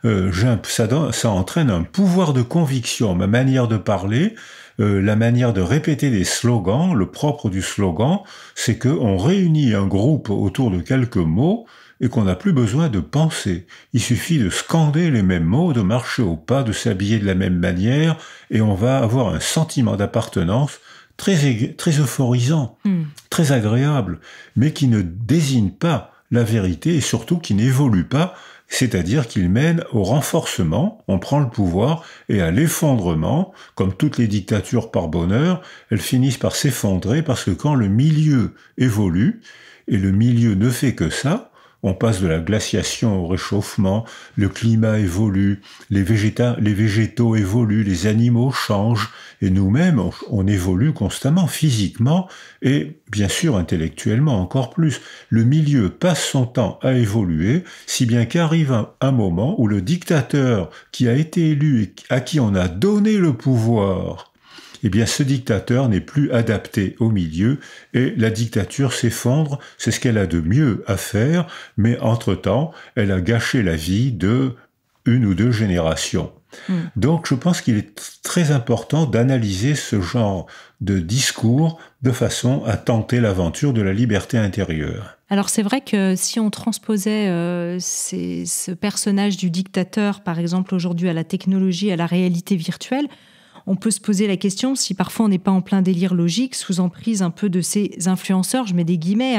Ça entraîne un pouvoir de conviction. Ma manière de parler, la manière de répéter des slogans, le propre du slogan, c'est qu'on réunit un groupe autour de quelques mots et qu'on n'a plus besoin de penser. Il suffit de scander les mêmes mots, de marcher au pas, de s'habiller de la même manière et on va avoir un sentiment d'appartenance très euphorisant, très agréable, mais qui ne désigne pas la vérité et surtout qui n'évolue pas, c'est-à-dire qu'il mène au renforcement, on prend le pouvoir, et à l'effondrement, comme toutes les dictatures par bonheur, elles finissent par s'effondrer parce que quand le milieu évolue, et le milieu ne fait que ça, on passe de la glaciation au réchauffement, le climat évolue, les végétaux évoluent, les animaux changent, et nous-mêmes, on évolue constamment, physiquement, et bien sûr intellectuellement encore plus. Le milieu passe son temps à évoluer, si bien qu'arrive un moment où le dictateur qui a été élu et à qui on a donné le pouvoir, eh bien ce dictateur n'est plus adapté au milieu et la dictature s'effondre, c'est ce qu'elle a de mieux à faire, mais entre-temps, elle a gâché la vie de 1 ou 2 générations. Donc je pense qu'il est très important d'analyser ce genre de discours de façon à tenter l'aventure de la liberté intérieure.
Alors c'est vrai que si on transposait ce personnage du dictateur, par exemple aujourd'hui à la technologie, à la réalité virtuelle, on peut se poser la question si parfois on n'est pas en plein délire logique, sous emprise un peu de ces influenceurs, je mets des guillemets,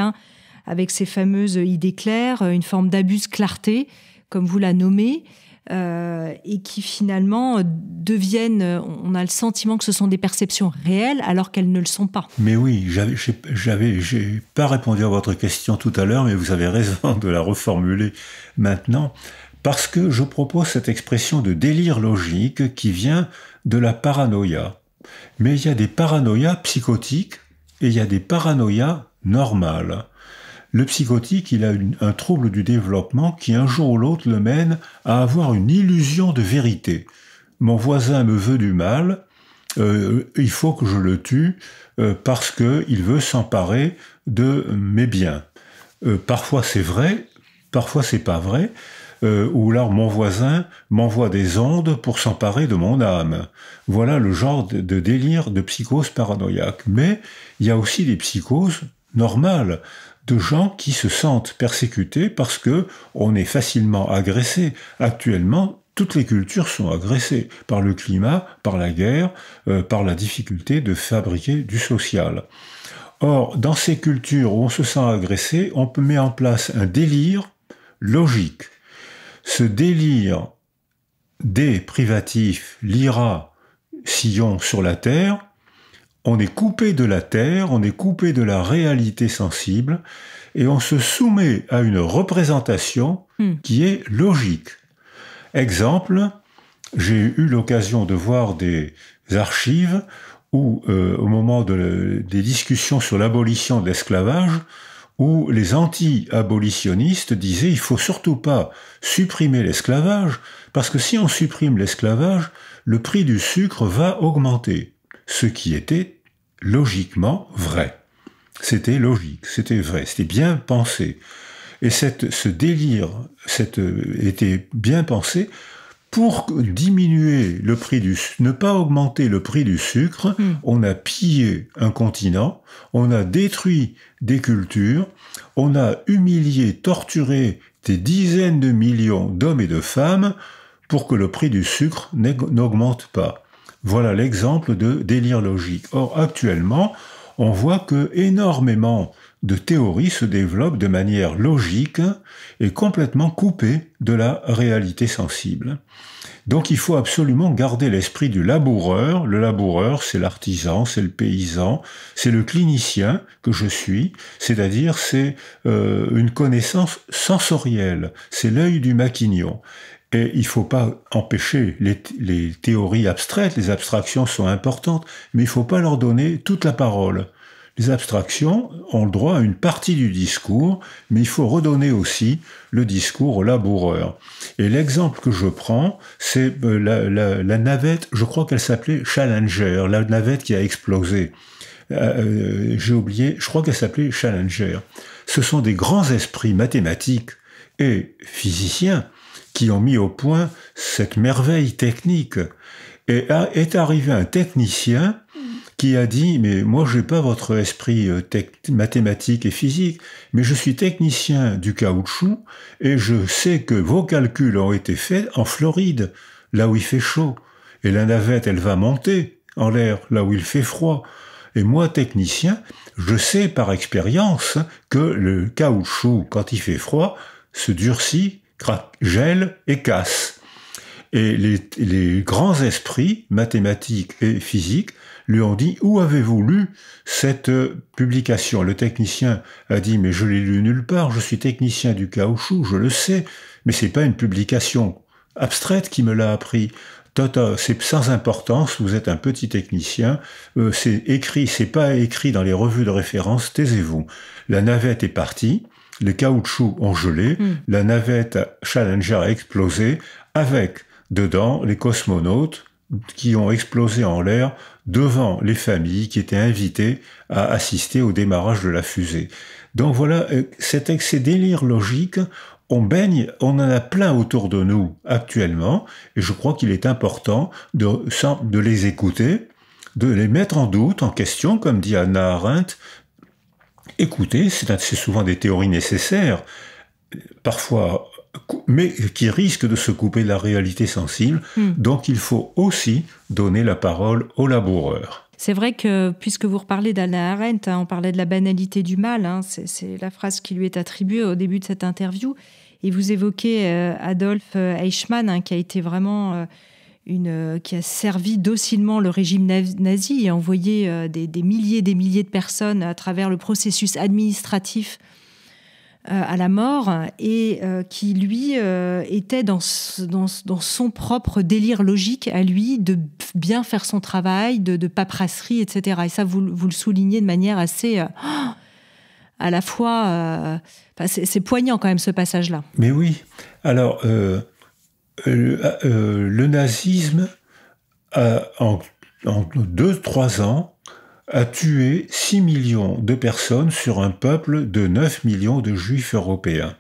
avec ces fameuses idées claires, une forme d'abus de clarté, comme vous la nommez, et qui finalement deviennent, on a le sentiment que ce sont des perceptions réelles alors qu'elles ne le sont pas.
Mais oui, j'ai pas répondu à votre question tout à l'heure, mais vous avez raison de la reformuler maintenant, parce que je propose cette expression de délire logique qui vient de la paranoïa. Mais il y a des paranoïas psychotiques et il y a des paranoïas normales. Le psychotique, il a un trouble du développement qui un jour ou l'autre le mène à avoir une illusion de vérité. Mon voisin me veut du mal, il faut que je le tue parce qu'il veut s'emparer de mes biens. Parfois c'est vrai, parfois c'est pas vrai. Ou alors mon voisin m'envoie des ondes pour s'emparer de mon âme. Voilà le genre de délire de psychose paranoïaque. Mais il y a aussi des psychoses normales, de gens qui se sentent persécutés parce que on est facilement agressé. Actuellement, toutes les cultures sont agressées par le climat, par la guerre, par la difficulté de fabriquer du social. Or, dans ces cultures où on se sent agressé, on peut mettre en place un délire logique. Ce délire des privatifs, l'IRA, sillon sur la terre, on est coupé de la terre, on est coupé de la réalité sensible, et on se soumet à une représentation qui est logique. Exemple, j'ai eu l'occasion de voir des archives où, au moment des discussions sur l'abolition de l'esclavage, où les anti-abolitionnistes disaient il faut surtout pas supprimer l'esclavage, parce que si on supprime l'esclavage, le prix du sucre va augmenter. Ce qui était logiquement vrai. C'était logique, c'était vrai, c'était bien pensé. Et ce délire était bien pensé pour diminuer le prix ne pas augmenter le prix du sucre. On a pillé un continent, on a détruit des cultures, on a humilié, torturé des dizaines de millions d'hommes et de femmes pour que le prix du sucre n'augmente pas. Voilà l'exemple de délire logique. Or, actuellement, on voit que énormément de théories se développent de manière logique et complètement coupées de la réalité sensible. Donc il faut absolument garder l'esprit du laboureur. Le laboureur, c'est l'artisan, c'est le paysan, c'est le clinicien que je suis, c'est-à-dire c'est une connaissance sensorielle, c'est l'œil du maquignon. Et il ne faut pas empêcher les théories abstraites, les abstractions sont importantes, mais il ne faut pas leur donner toute la parole. Les abstractions ont le droit à une partie du discours, mais il faut redonner aussi le discours au laboureur. Et l'exemple que je prends, c'est la navette, je crois qu'elle s'appelait Challenger, la navette qui a explosé. J'ai oublié, je crois qu'elle s'appelait Challenger. Ce sont des grands esprits mathématiques et physiciens qui ont mis au point cette merveille technique. Et est arrivé un technicien qui a dit « Mais moi, je n'ai pas votre esprit mathématique et physique, mais je suis technicien du caoutchouc et je sais que vos calculs ont été faits en Floride, là où il fait chaud. Et la navette, elle va monter en l'air, là où il fait froid. Et moi, technicien, je sais par expérience que le caoutchouc, quand il fait froid, se durcit, gèle et casse. » Et les grands esprits mathématiques et physiques lui ont dit « Où avez-vous lu cette publication ?» Le technicien a dit « Mais je l'ai lu nulle part, je suis technicien du caoutchouc, je le sais, mais c'est pas une publication abstraite qui me l'a appris. C'est sans importance, vous êtes un petit technicien, c'est pas écrit dans les revues de référence, taisez-vous. » La navette est partie, les caoutchoucs ont gelé, la navette Challenger a explosé, avec dedans les cosmonautes qui ont explosé en l'air devant les familles qui étaient invitées à assister au démarrage de la fusée. Donc voilà, ces délires logiques, on en a plein autour de nous actuellement, et je crois qu'il est important de les écouter, de les mettre en doute, en question, comme dit Hannah Arendt. Écoutez, c'est souvent des théories nécessaires, parfois, mais qui risquent de se couper de la réalité sensible. Donc il faut aussi donner la parole aux laboureurs.
C'est vrai que, puisque vous reparlez d'Hannah Arendt, on parlait de la banalité du mal, c'est la phrase qui lui est attribuée au début de cette interview, et vous évoquez Adolf Eichmann, qui a été vraiment qui a servi docilement le régime nazi et envoyé des milliers et des milliers de personnes à travers le processus administratif à la mort, et qui, lui, était dans son propre délire logique à lui, de bien faire son travail, de paperasserie, etc. Et ça, vous le soulignez de manière assez... à la fois... c'est poignant quand même, ce passage-là.
Mais oui. Alors, le nazisme, en 2-3 ans, a tué 6 millions de personnes sur un peuple de 9 millions de juifs européens.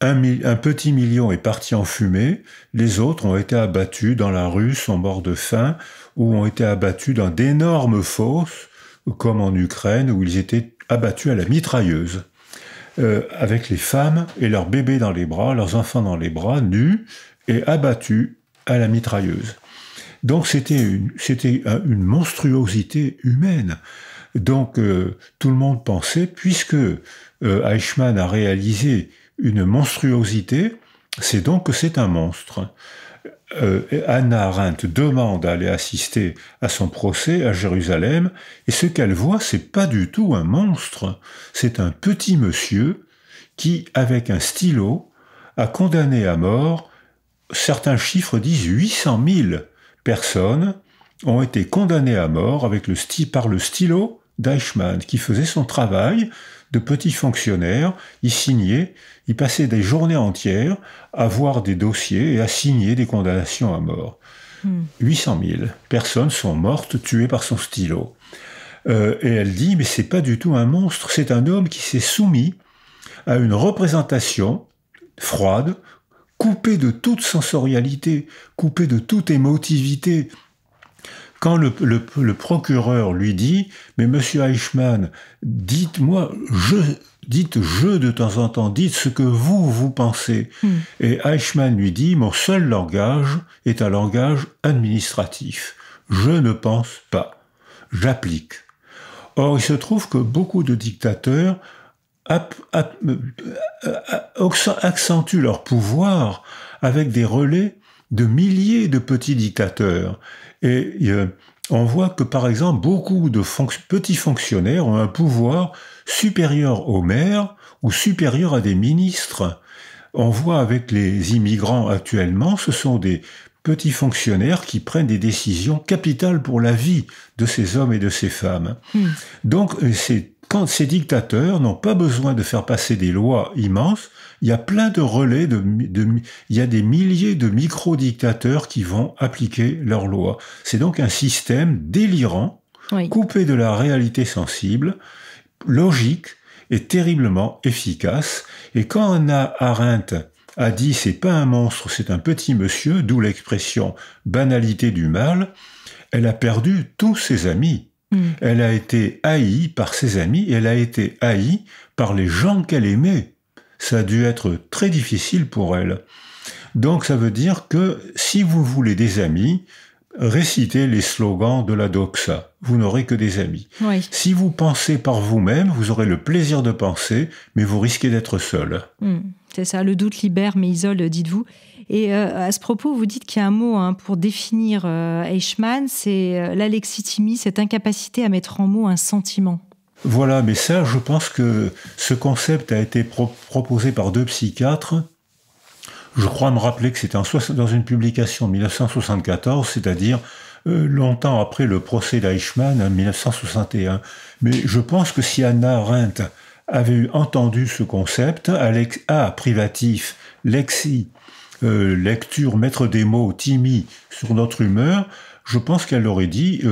Un petit million est parti en fumée, les autres ont été abattus dans la rue, sont morts de faim, ou ont été abattus dans d'énormes fosses, comme en Ukraine, où ils étaient abattus à la mitrailleuse, avec les femmes et leurs bébés dans les bras, leurs enfants dans les bras, nus, et abattus à la mitrailleuse. Donc c'était une monstruosité humaine. Donc tout le monde pensait, puisque Eichmann a réalisé une monstruosité, c'est donc que c'est un monstre. Hannah Arendt demande à aller assister à son procès à Jérusalem, et ce qu'elle voit, c'est pas du tout un monstre, c'est un petit monsieur qui, avec un stylo, a condamné à mort, certains chiffres disent 800 000 personnes ont été condamnées à mort par le stylo d'Eichmann, qui faisait son travail de petit fonctionnaire. Il signait, il passait des journées entières à voir des dossiers et à signer des condamnations à mort. 800 000 personnes sont mortes, tuées par son stylo. Et elle dit, mais c'est pas du tout un monstre, c'est un homme qui s'est soumis à une représentation froide, coupée de toute sensorialité, coupée de toute émotivité. Quand le procureur lui dit « Mais monsieur Eichmann, dites-moi, dites je de temps en temps, dites ce que vous pensez. » Et Eichmann lui dit « Mon seul langage est un langage administratif. Je ne pense pas, j'applique. » Or, il se trouve que beaucoup de dictateurs accentuent leur pouvoir avec des relais de milliers de petits dictateurs. Et on voit que, par exemple, beaucoup de petits fonctionnaires ont un pouvoir supérieur aux maires ou supérieur à des ministres. On voit avec les immigrants actuellement, ce sont des petits fonctionnaires qui prennent des décisions capitales pour la vie de ces hommes et de ces femmes. Donc, quand ces dictateurs n'ont pas besoin de faire passer des lois immenses, il y a plein de relais, il y a des milliers de micro-dictateurs qui vont appliquer leurs lois. C'est donc un système délirant, coupé de la réalité sensible, logique et terriblement efficace. Et quand Hannah Arendt a dit « c'est pas un monstre, c'est un petit monsieur », d'où l'expression « banalité du mal », elle a perdu tous ses amis. Elle a été haïe par ses amis, et elle a été haïe par les gens qu'elle aimait. Ça a dû être très difficile pour elle. Donc ça veut dire que si vous voulez des amis, récitez les slogans de la doxa. Vous n'aurez que des amis. Si vous pensez par vous-même, vous aurez le plaisir de penser, mais vous risquez d'être seul.
C'est ça, le doute libère mais isole, dites-vous. Et à ce propos, vous dites qu'il y a un mot pour définir Eichmann, c'est l'alexithymie, cette incapacité à mettre en mots un sentiment.
Voilà, mais ça, je pense que ce concept a été proposé par 2 psychiatres. Je crois me rappeler que c'était dans une publication en 1974, c'est-à-dire longtemps après le procès d'Eichmann en 1961. Mais je pense que si Hannah Arendt avait entendu ce concept, A privatif, lexi, lecture, mettre des mots, timi, sur notre humeur, je pense qu'elle aurait dit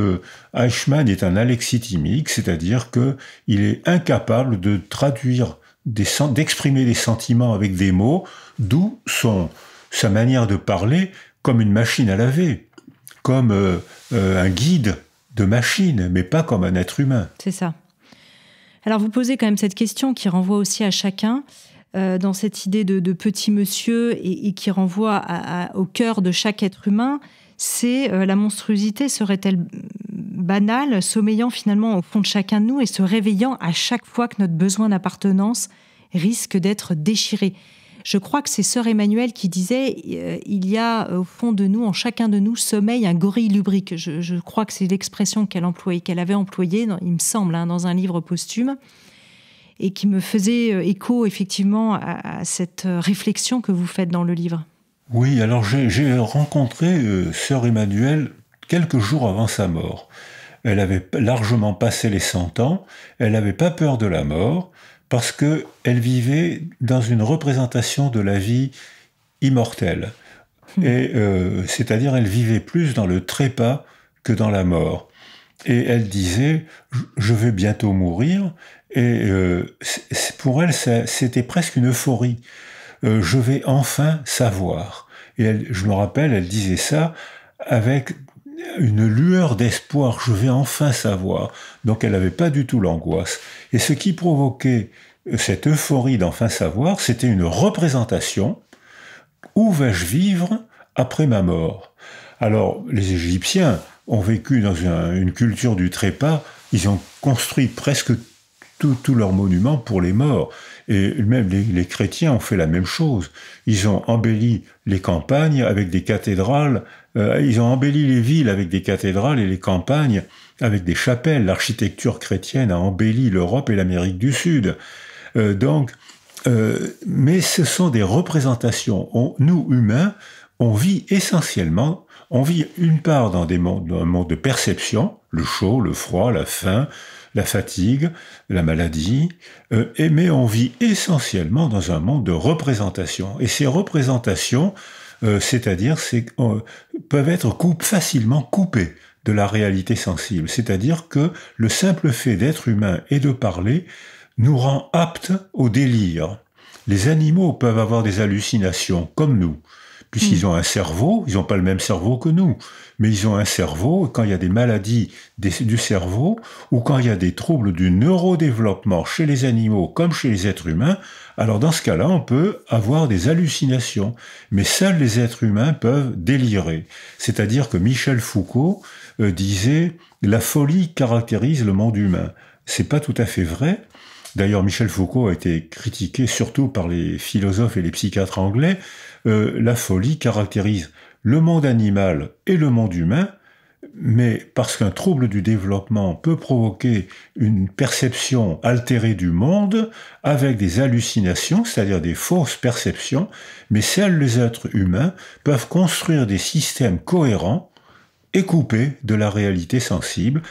Eichmann est un alexithymique, c'est-à-dire qu'il est incapable de traduire, d'exprimer des sentiments avec des mots, d'où sa manière de parler comme une machine à laver, comme un guide de machine, mais pas comme un être humain.
C'est ça. Alors vous posez quand même cette question qui renvoie aussi à chacun, dans cette idée de petit monsieur et qui renvoie au cœur de chaque être humain, c'est la monstruosité serait-elle banale, sommeillant finalement au fond de chacun de nous et se réveillant à chaque fois que notre besoin d'appartenance risque d'être déchiré. Je crois que c'est sœur Emmanuelle qui disait il y a au fond de nous, en chacun de nous, sommeille un gorille lubrique. Je crois que c'est l'expression qu'elle avait employée, il me semble, dans un livre posthume, et qui me faisait écho effectivement à cette réflexion que vous faites dans le livre.
Oui, alors j'ai rencontré sœur Emmanuelle quelques jours avant sa mort. Elle avait largement passé les 100 ans, elle n'avait pas peur de la mort, parce qu'elle vivait dans une représentation de la vie immortelle. Et c'est-à-dire, elle vivait plus dans le trépas que dans la mort. Et elle disait, je vais bientôt mourir, et pour elle, c'était presque une euphorie. Je vais enfin savoir. Et je me rappelle, elle disait ça avec une lueur d'espoir, je vais enfin savoir. Donc elle n'avait pas du tout l'angoisse. Et ce qui provoquait cette euphorie d'enfin savoir, c'était une représentation. Où vais-je vivre après ma mort? Alors, les Égyptiens ont vécu dans une culture du trépas, ils ont construit presque tous leurs monuments pour les morts. Et même les chrétiens ont fait la même chose. Ils ont embelli les campagnes avec des cathédrales, ils ont embelli les villes avec des cathédrales et les campagnes avec des chapelles. L'architecture chrétienne a embelli l'Europe et l'Amérique du Sud. Mais ce sont des représentations. Nous, humains, on vit une part dans un monde de perception, le chaud, le froid, la faim, la fatigue, la maladie, mais on vit essentiellement dans un monde de représentation. Et ces représentations, peuvent être facilement coupées de la réalité sensible. C'est-à-dire que le simple fait d'être humain et de parler nous rend aptes au délire. Les animaux peuvent avoir des hallucinations, comme nous, puisqu'ils ont un cerveau, ils n'ont pas le même cerveau que nous, mais ils ont un cerveau, et quand il y a des maladies du cerveau, ou quand il y a des troubles du neurodéveloppement chez les animaux comme chez les êtres humains, alors dans ce cas-là, on peut avoir des hallucinations. Mais seuls les êtres humains peuvent délirer. C'est-à-dire que Michel Foucault disait « la folie caractérise le monde humain ». C'est pas tout à fait vrai. D'ailleurs, Michel Foucault a été critiqué surtout par les philosophes et les psychiatres anglais. La folie caractérise le monde animal et le monde humain, mais parce qu'un trouble du développement peut provoquer une perception altérée du monde avec des hallucinations, c'est-à-dire des fausses perceptions, mais seuls les êtres humains peuvent construire des systèmes cohérents et coupés de la réalité sensible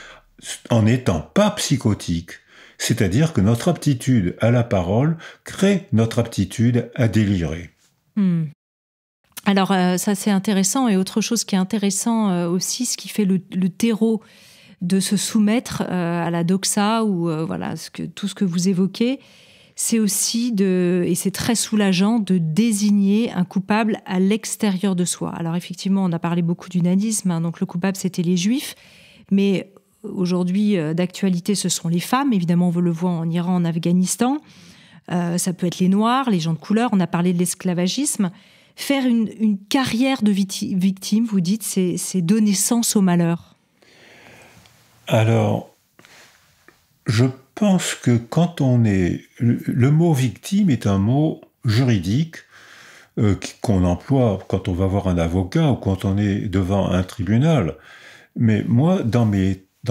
en n'étant pas psychotiques. C'est-à-dire que notre aptitude à la parole crée notre aptitude à délirer.
Alors ça c'est intéressant, et autre chose qui est intéressant aussi, ce qui fait le terreau de se soumettre à la doxa ou tout ce que vous évoquez, c'est aussi et c'est très soulageant de désigner un coupable à l'extérieur de soi. Alors effectivement, on a parlé beaucoup du nazisme, donc le coupable c'était les Juifs, mais aujourd'hui d'actualité ce sont les femmes, évidemment on le voit en Iran, en Afghanistan, ça peut être les Noirs, les gens de couleur, on a parlé de l'esclavagisme. Faire une carrière de victime, vous dites, c'est donner sens au malheur.
Alors, je pense que quand on est... Le mot victime est un mot juridique qu'on emploie quand on va voir un avocat ou quand on est devant un tribunal. Mais moi, dans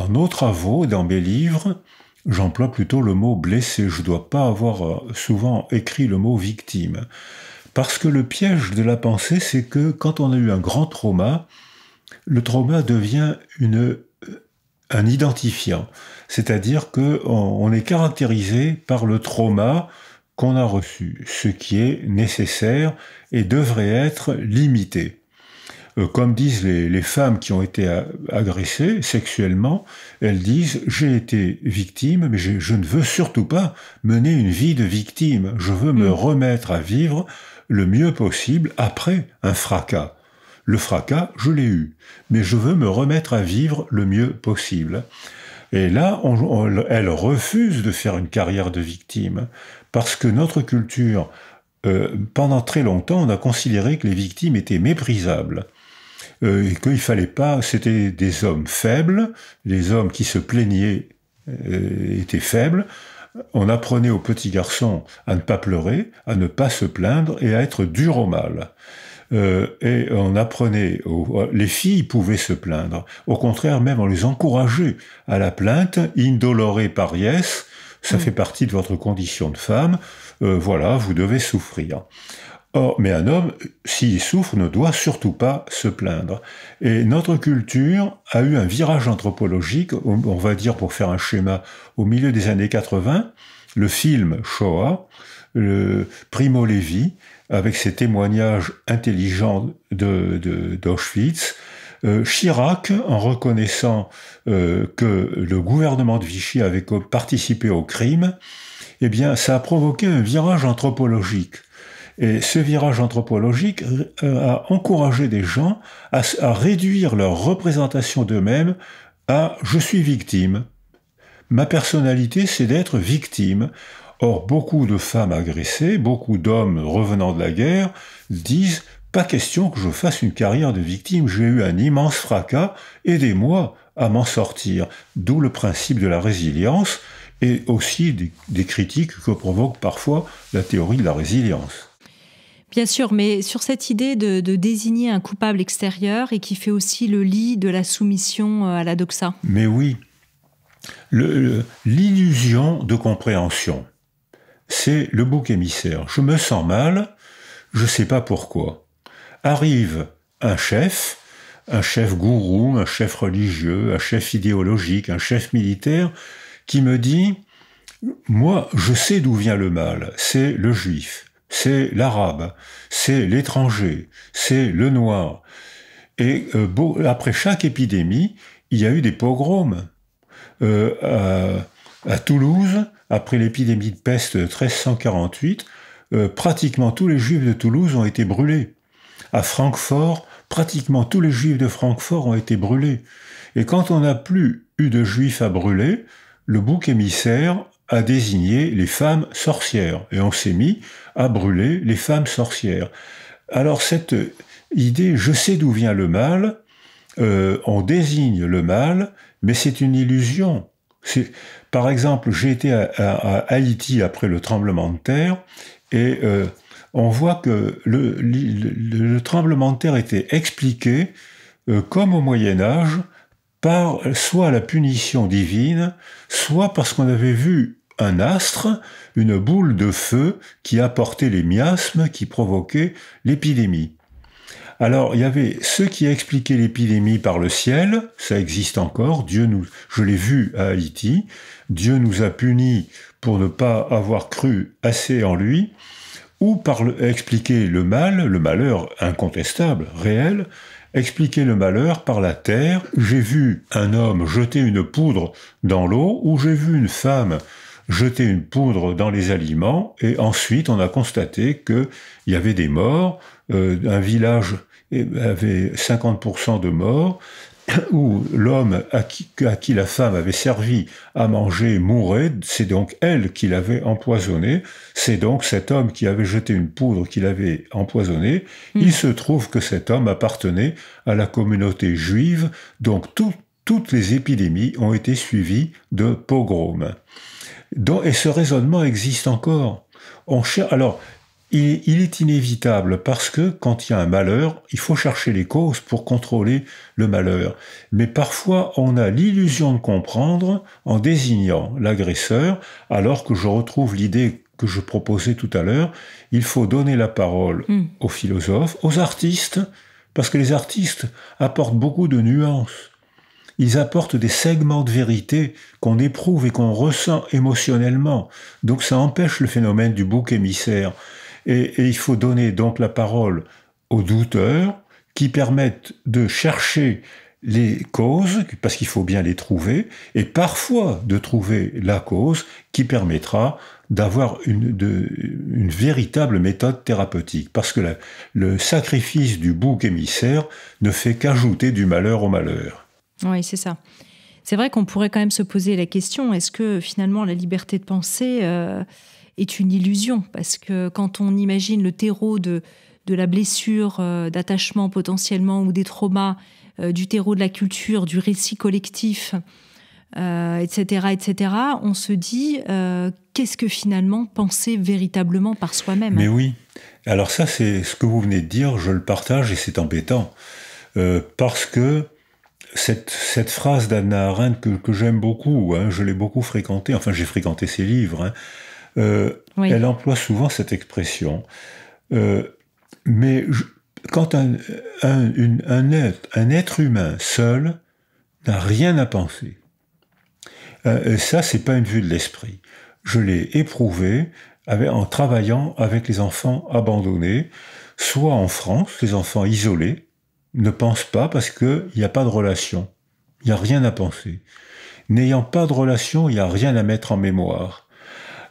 nos travaux, dans mes livres, j'emploie plutôt le mot blessé. Je ne dois pas avoir souvent écrit le mot victime. Parce que le piège de la pensée, c'est que quand on a eu un grand trauma, le trauma devient un identifiant. C'est-à-dire qu'on est caractérisé par le trauma qu'on a reçu, ce qui est nécessaire et devrait être limité. Comme disent les femmes qui ont été agressées sexuellement, elles disent « j'ai été victime, mais je ne veux surtout pas mener une vie de victime. Je veux me remettre à vivre le mieux possible après un fracas. Le fracas, je l'ai eu, mais je veux me remettre à vivre le mieux possible. » Et là, elle refuse de faire une carrière de victime, parce que notre culture, pendant très longtemps, on a considéré que les victimes étaient méprisables, et qu'il fallait pas, c'était des hommes faibles, les hommes qui se plaignaient étaient faibles. On apprenait aux petits garçons à ne pas pleurer, à ne pas se plaindre et à être dur au mal. Et on apprenait, les filles pouvaient se plaindre. Au contraire, même on les encourageait à la plainte, indolore pariès, ça fait partie de votre condition de femme, voilà, vous devez souffrir. Or, mais un homme, s'il souffre, ne doit surtout pas se plaindre. Et notre culture a eu un virage anthropologique, on va dire pour faire un schéma, au milieu des années 80, le film Shoah, Primo Levi, avec ses témoignages intelligents d'Auschwitz, Chirac, en reconnaissant que le gouvernement de Vichy avait participé au crime, eh bien, ça a provoqué un virage anthropologique. Et ce virage anthropologique a encouragé des gens à réduire leur représentation d'eux-mêmes à « je suis victime ». Ma personnalité, c'est d'être victime. Or, beaucoup de femmes agressées, beaucoup d'hommes revenant de la guerre disent « pas question que je fasse une carrière de victime, j'ai eu un immense fracas, aidez-moi à m'en sortir ». D'où le principe de la résilience. et aussi des critiques que provoque parfois la théorie de la résilience.
Bien sûr, mais sur cette idée de désigner un coupable extérieur et qui fait aussi le lit de la soumission à la doxa.
Mais oui, l'illusion de compréhension, c'est le bouc émissaire. Je me sens mal, je ne sais pas pourquoi. Arrive un chef gourou, un chef religieux, un chef idéologique, un chef militaire, qui me dit « Moi, je sais d'où vient le mal, c'est le juif. C'est l'arabe, c'est l'étranger, c'est le noir. » Et après chaque épidémie, il y a eu des pogroms. À Toulouse, après l'épidémie de peste de 1348, pratiquement tous les juifs de Toulouse ont été brûlés. À Francfort, pratiquement tous les juifs de Francfort ont été brûlés. Et quand on n'a plus eu de juifs à brûler, le bouc émissaire a désigné les femmes sorcières. Et on s'est mis à brûler les femmes sorcières. Alors cette idée, je sais d'où vient le mal, on désigne le mal, mais c'est une illusion. Par exemple, j'ai été à Haïti après le tremblement de terre, et on voit que le tremblement de terre était expliqué, comme au Moyen-Âge, par soit la punition divine, soit parce qu'on avait vu un astre, une boule de feu qui apportait les miasmes qui provoquaient l'épidémie. Alors, il y avait ceux qui expliquaient l'épidémie par le ciel, ça existe encore, je l'ai vu à Haïti, Dieu nous a punis pour ne pas avoir cru assez en lui, ou par expliquer le mal, le malheur incontestable, réel, expliquer le malheur par la terre. J'ai vu un homme jeter une poudre dans l'eau, ou j'ai vu une femme jeter une poudre dans les aliments, et ensuite on a constaté qu'il y avait des morts, un village avait 50% de morts, où l'homme à qui la femme avait servi à manger mourait, c'est donc elle qui l'avait empoisonné, c'est donc cet homme qui avait jeté une poudre qui l'avait empoisonné. Il se trouve que cet homme appartenait à la communauté juive, donc toutes les épidémies ont été suivies de pogroms. Et ce raisonnement existe encore. Alors, il est inévitable parce que quand il y a un malheur, il faut chercher les causes pour contrôler le malheur. Mais parfois, on a l'illusion de comprendre en désignant l'agresseur, alors que je retrouve l'idée que je proposais tout à l'heure, il faut donner la parole aux philosophes, aux artistes, parce que les artistes apportent beaucoup de nuances. Ils apportent des segments de vérité qu'on éprouve et qu'on ressent émotionnellement. Donc ça empêche le phénomène du bouc émissaire. Et il faut donner donc la parole aux douteurs qui permettent de chercher les causes, parce qu'il faut bien les trouver, et parfois de trouver la cause qui permettra d'avoir une véritable méthode thérapeutique. Parce que le sacrifice du bouc émissaire ne fait qu'ajouter du malheur au malheur.
Oui, c'est ça. C'est vrai qu'on pourrait quand même se poser la question, est-ce que finalement la liberté de penser est une illusion? Parce que quand on imagine le terreau de la blessure, d'attachement potentiellement ou des traumas, du terreau de la culture, du récit collectif, etc., on se dit qu'est-ce que finalement penser véritablement par soi-même?
Mais oui. Alors ça, c'est ce que vous venez de dire, je le partage et c'est embêtant. Parce que cette phrase d'Hannah Arendt que j'aime beaucoup, je l'ai beaucoup fréquentée, enfin j'ai fréquenté ses livres, oui. Elle emploie souvent cette expression. Mais quand un être humain seul n'a rien à penser, ça c'est pas une vue de l'esprit. Je l'ai éprouvé en travaillant avec les enfants abandonnés, soit en France, les enfants isolés, ne pensent pas parce qu'il n'y a pas de relation. Il n'y a rien à penser. N'ayant pas de relation, il n'y a rien à mettre en mémoire.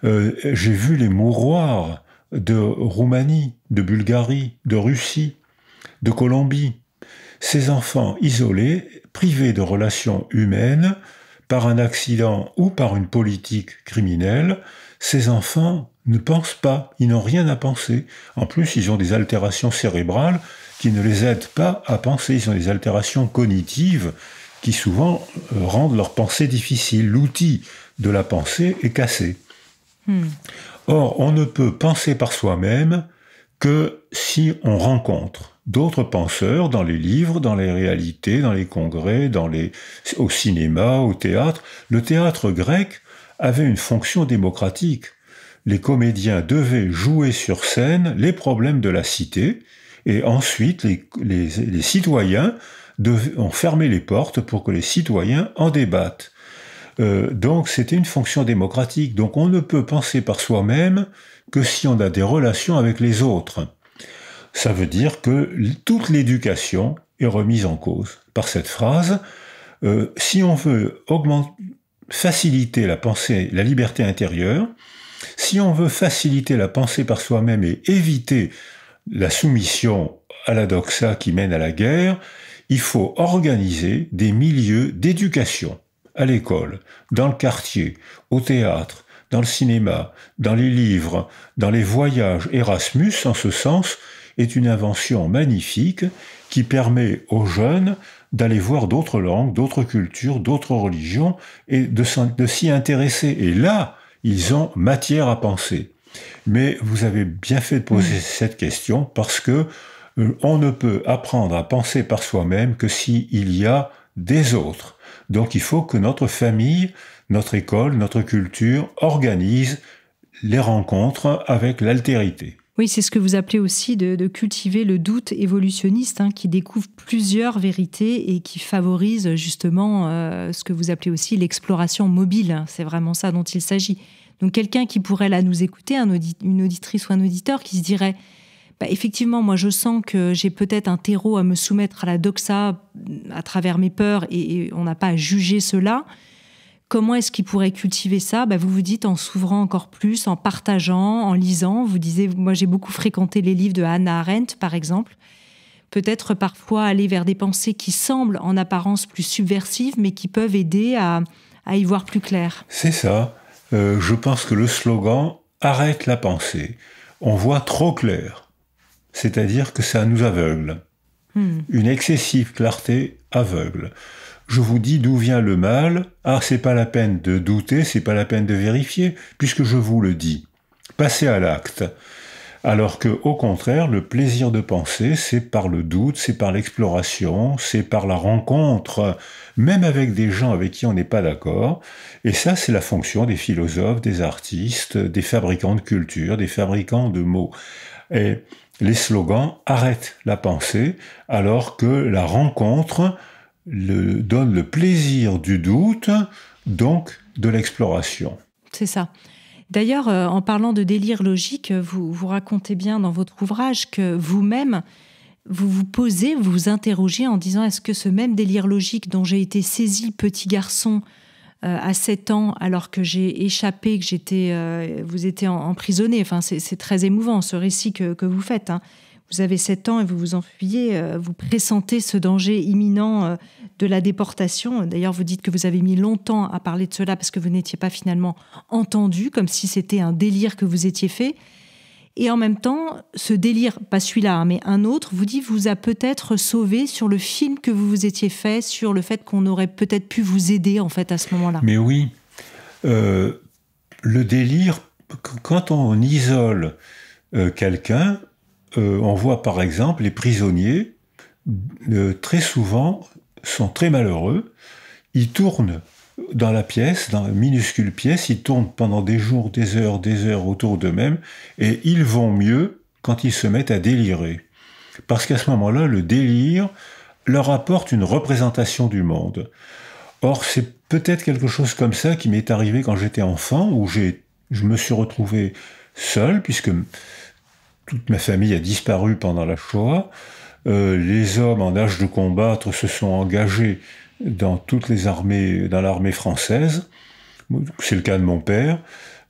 J'ai vu les mouroirs de Roumanie, de Bulgarie, de Russie, de Colombie. Ces enfants isolés, privés de relations humaines, par un accident ou par une politique criminelle, ces enfants ne pensent pas, ils n'ont rien à penser. En plus, ils ont des altérations cérébrales qui ne les aident pas à penser. Ils ont des altérations cognitives qui souvent rendent leur pensée difficile. L'outil de la pensée est cassé. Or, on ne peut penser par soi-même que si on rencontre d'autres penseurs dans les livres, dans les réalités, dans les congrès, au cinéma, au théâtre. Le théâtre grec avait une fonction démocratique. Les comédiens devaient jouer sur scène les problèmes de la cité, et ensuite les citoyens ont fermé les portes pour que les citoyens en débattent. Donc c'était une fonction démocratique. Donc on ne peut penser par soi-même que si on a des relations avec les autres. Ça veut dire que toute l'éducation est remise en cause par cette phrase. Si on veut faciliter la pensée, la liberté intérieure, si on veut faciliter la pensée par soi-même et éviter la soumission à la doxa qui mène à la guerre, il faut organiser des milieux d'éducation à l'école, dans le quartier, au théâtre, dans le cinéma, dans les livres, dans les voyages. Erasmus, en ce sens, est une invention magnifique qui permet aux jeunes d'aller voir d'autres langues, d'autres cultures, d'autres religions et de s'y intéresser. Et là, ils ont matière à penser. Mais vous avez bien fait de poser cette question parce que on ne peut apprendre à penser par soi-même que s'il y a des autres. Donc il faut que notre famille, notre école, notre culture organisent les rencontres avec l'altérité.
Oui, c'est ce que vous appelez aussi de cultiver le doute évolutionniste, qui découvre plusieurs vérités et qui favorise justement ce que vous appelez aussi l'exploration mobile. C'est vraiment ça dont il s'agit. Donc quelqu'un qui pourrait là nous écouter, une auditrice ou un auditeur qui se dirait effectivement, moi je sens que j'ai peut-être un terreau à me soumettre à la doxa à travers mes peurs et on n'a pas à juger cela. Comment est-ce qu'il pourrait cultiver ça ? Vous vous dites en s'ouvrant encore plus, en partageant, en lisant. Vous disiez, moi j'ai beaucoup fréquenté les livres de Hannah Arendt, par exemple. Peut-être parfois aller vers des pensées qui semblent en apparence plus subversives, mais qui peuvent aider à y voir plus clair.
C'est ça. Je pense que le slogan « Arrête la pensée », on voit trop clair. C'est-à-dire que ça nous aveugle. Une excessive clarté aveugle. Je vous dis d'où vient le mal. Ah, c'est pas la peine de douter, c'est pas la peine de vérifier, puisque je vous le dis. Passez à l'acte. Alors que, au contraire, le plaisir de penser, c'est par le doute, c'est par l'exploration, c'est par la rencontre, même avec des gens avec qui on n'est pas d'accord. Et ça, c'est la fonction des philosophes, des artistes, des fabricants de culture, des fabricants de mots. Et les slogans arrêtent la pensée, alors que la rencontre donne le plaisir du doute, donc de l'exploration.
C'est ça. D'ailleurs, en parlant de délire logique, vous racontez bien dans votre ouvrage que vous-même, vous vous posez, vous vous interrogez en disant est-ce que ce même délire logique dont j'ai été saisi petit garçon à 7 ans alors que j'ai échappé, que vous étiez emprisonné, enfin, c'est très émouvant ce récit que vous faites, Vous avez 7 ans et vous vous enfuyez, vous pressentez ce danger imminent de la déportation. D'ailleurs, vous dites que vous avez mis longtemps à parler de cela parce que vous n'étiez pas finalement entendu, comme si c'était un délire que vous étiez fait. Et en même temps, ce délire, pas celui-là, mais un autre, vous a peut-être sauvé sur le film que vous vous étiez fait, sur le fait qu'on aurait peut-être pu vous aider en fait à ce moment-là.
Mais oui, le délire, quand on isole quelqu'un, on voit par exemple les prisonniers, très souvent, sont très malheureux. Ils tournent dans la pièce, dans la minuscule pièce, ils tournent pendant des jours, des heures autour d'eux-mêmes, et ils vont mieux quand ils se mettent à délirer. Parce qu'à ce moment-là, le délire leur apporte une représentation du monde. Or, c'est peut-être quelque chose comme ça qui m'est arrivé quand j'étais enfant, où je me suis retrouvé seul, puisque toute ma famille a disparu pendant la Shoah. Les hommes en âge de combattre se sont engagés dans toutes les armées, dans l'armée française. C'est le cas de mon père.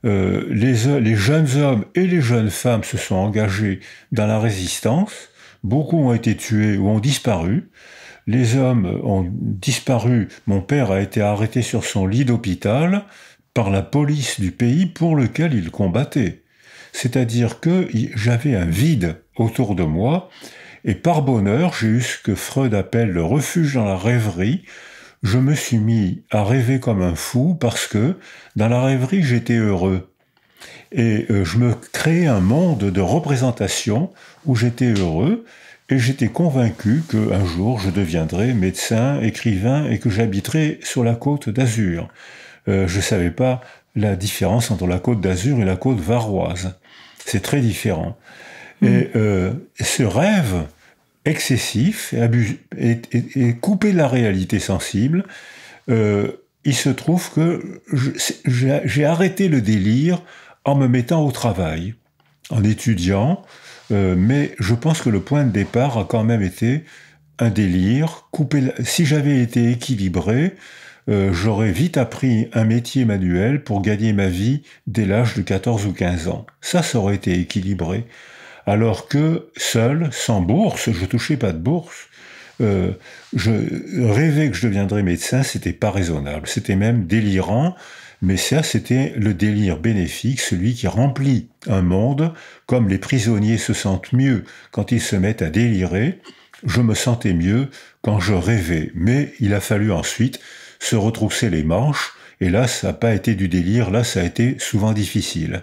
Les jeunes hommes et les jeunes femmes se sont engagés dans la résistance. Beaucoup ont été tués ou ont disparu. Les hommes ont disparu. Mon père a été arrêté sur son lit d'hôpital par la police du pays pour lequel il combattait. C'est-à-dire que j'avais un vide autour de moi, et par bonheur, j'ai eu ce que Freud appelle le refuge dans la rêverie. je me suis mis à rêver comme un fou parce que dans la rêverie, j'étais heureux. Et je me créais un monde de représentation où j'étais heureux et j'étais convaincu qu'un jour je deviendrais médecin, écrivain et que j'habiterais sur la côte d'Azur. Je ne savais pas la différence entre la côte d'Azur et la côte varoise. C'est très différent. Et ce rêve excessif et coupé de la réalité sensible, il se trouve que j'ai arrêté le délire en me mettant au travail, en étudiant, mais je pense que le point de départ a quand même été un délire. Si j'avais été équilibré, j'aurais vite appris un métier manuel pour gagner ma vie dès l'âge de 14 ou 15 ans. Ça aurait été équilibré. Alors que seul, sans bourse, je touchais pas de bourse, je rêvais que je deviendrais médecin, c'était pas raisonnable, c'était même délirant, mais ça c'était le délire bénéfique, celui qui remplit un monde, comme les prisonniers se sentent mieux quand ils se mettent à délirer, je me sentais mieux quand je rêvais, mais il a fallu ensuite se retrousser les manches, et là ça n'a pas été du délire, là ça a été souvent difficile.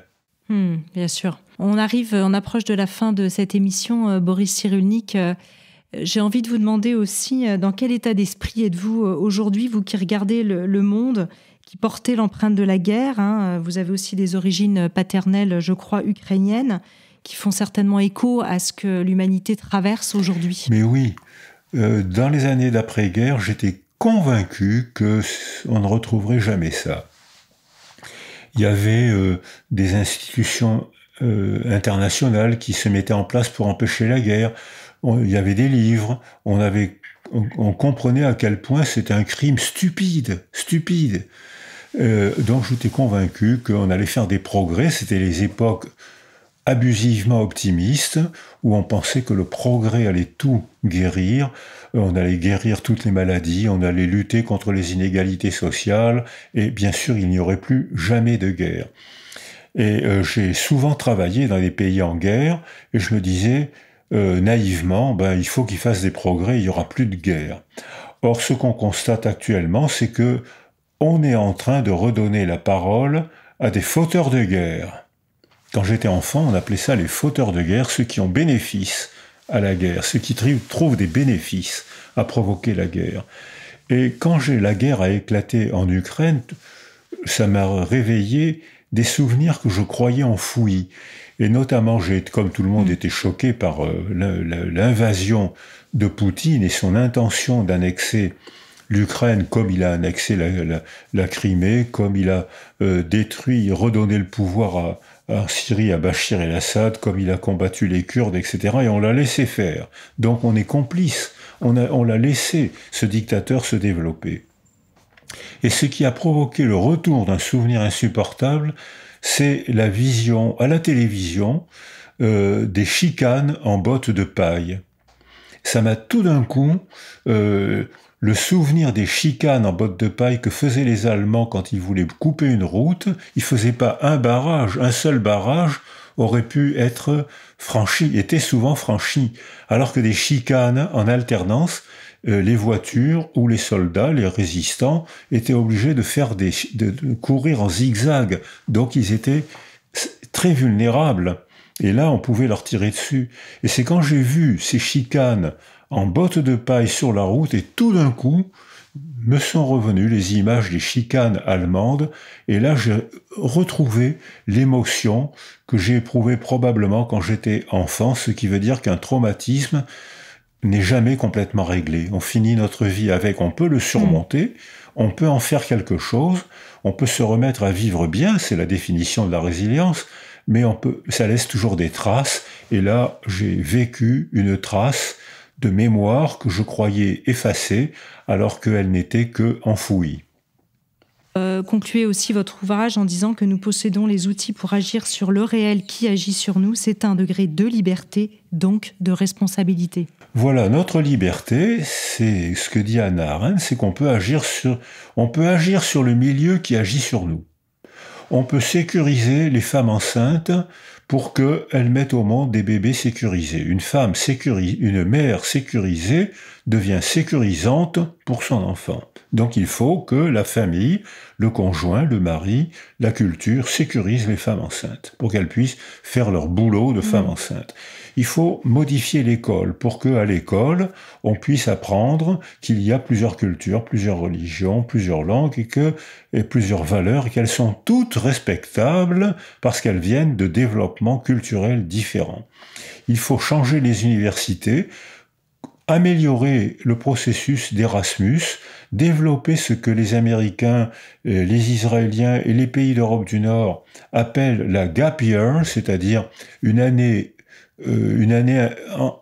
Bien sûr. On approche de la fin de cette émission, Boris Cyrulnik. J'ai envie de vous demander aussi, dans quel état d'esprit êtes-vous aujourd'hui, vous qui regardez le monde, qui portez l'empreinte de la guerre, hein. Vous avez aussi des origines paternelles, je crois, ukrainiennes, qui font certainement écho à ce que l'humanité traverse aujourd'hui.
Mais oui, dans les années d'après-guerre, j'étais convaincu qu'on ne retrouverait jamais ça. Il y avait des institutions internationales qui se mettaient en place pour empêcher la guerre. Il y avait des livres, on comprenait à quel point c'était un crime stupide. Donc j'étais convaincu qu'on allait faire des progrès. C'était les époques abusivement optimistes où on pensait que le progrès allait tout guérir. On allait guérir toutes les maladies, on allait lutter contre les inégalités sociales, et bien sûr, il n'y aurait plus jamais de guerre. Et j'ai souvent travaillé dans des pays en guerre, et je me disais, naïvement, il faut qu'ils fassent des progrès, il n'y aura plus de guerre. Or, ce qu'on constate actuellement, c'est que on est en train de redonner la parole à des fauteurs de guerre. Quand j'étais enfant, on appelait ça les fauteurs de guerre, ceux qui ont bénéfice à la guerre, ceux qui trouvent des bénéfices à provoquer la guerre. Et quand la guerre a éclaté en Ukraine, ça m'a réveillé des souvenirs que je croyais enfouis. Et notamment, j'ai, comme tout le monde, été choqué par l'invasion de Poutine et son intention d'annexer l'Ukraine, comme il a annexé la Crimée, comme il a détruit, redonné le pouvoir en Syrie à Bachir el-Assad, comme il a combattu les Kurdes, etc. Et on l'a laissé faire. Donc on est complice. On l'a laissé, ce dictateur, se développer. Et ce qui a provoqué le retour d'un souvenir insupportable, c'est la vision à la télévision des chicanes en bottes de paille. Ça m'a tout d'un coup, le souvenir des chicanes en bottes de paille que faisaient les Allemands quand ils voulaient couper une route, ils faisaient pas un seul barrage aurait pu être franchi, était souvent franchi, alors que des chicanes en alternance, les voitures ou les soldats, les résistants, étaient obligés de courir en zigzag, donc ils étaient très vulnérables. Et là, on pouvait leur tirer dessus. Et c'est quand j'ai vu ces chicanes en bottes de paille sur la route, et tout d'un coup, me sont revenues les images des chicanes allemandes, et là, j'ai retrouvé l'émotion que j'ai éprouvée probablement quand j'étais enfant, ce qui veut dire qu'un traumatisme n'est jamais complètement réglé. On finit notre vie avec, on peut le surmonter, on peut en faire quelque chose, on peut se remettre à vivre bien, c'est la définition de la résilience, mais ça laisse toujours des traces, et là, j'ai vécu une trace de mémoire que je croyais effacée, alors qu'elle n'était que enfouie.
Concluez aussi votre ouvrage en disant que nous possédons les outils pour agir sur le réel qui agit sur nous. C'est un degré de liberté, donc de responsabilité.
Voilà, notre liberté, c'est ce que dit Hannah Arendt, c'est qu'on peut agir sur le milieu qui agit sur nous. On peut sécuriser les femmes enceintes pour qu'elle mette au monde des bébés sécurisés. Une mère sécurisée devient sécurisante pour son enfant. Donc il faut que la famille, le conjoint, le mari, la culture sécurisent les femmes enceintes pour qu'elles puissent faire leur boulot de femme enceinte. Il faut modifier l'école pour qu'à l'école, on puisse apprendre qu'il y a plusieurs cultures, plusieurs religions, plusieurs langues et plusieurs valeurs et qu'elles sont toutes respectables parce qu'elles viennent de développements culturels différents. Il faut changer les universités, améliorer le processus d'Erasmus, développer ce que les Américains, les Israéliens et les pays d'Europe du Nord appellent la gap year, c'est-à-dire une année en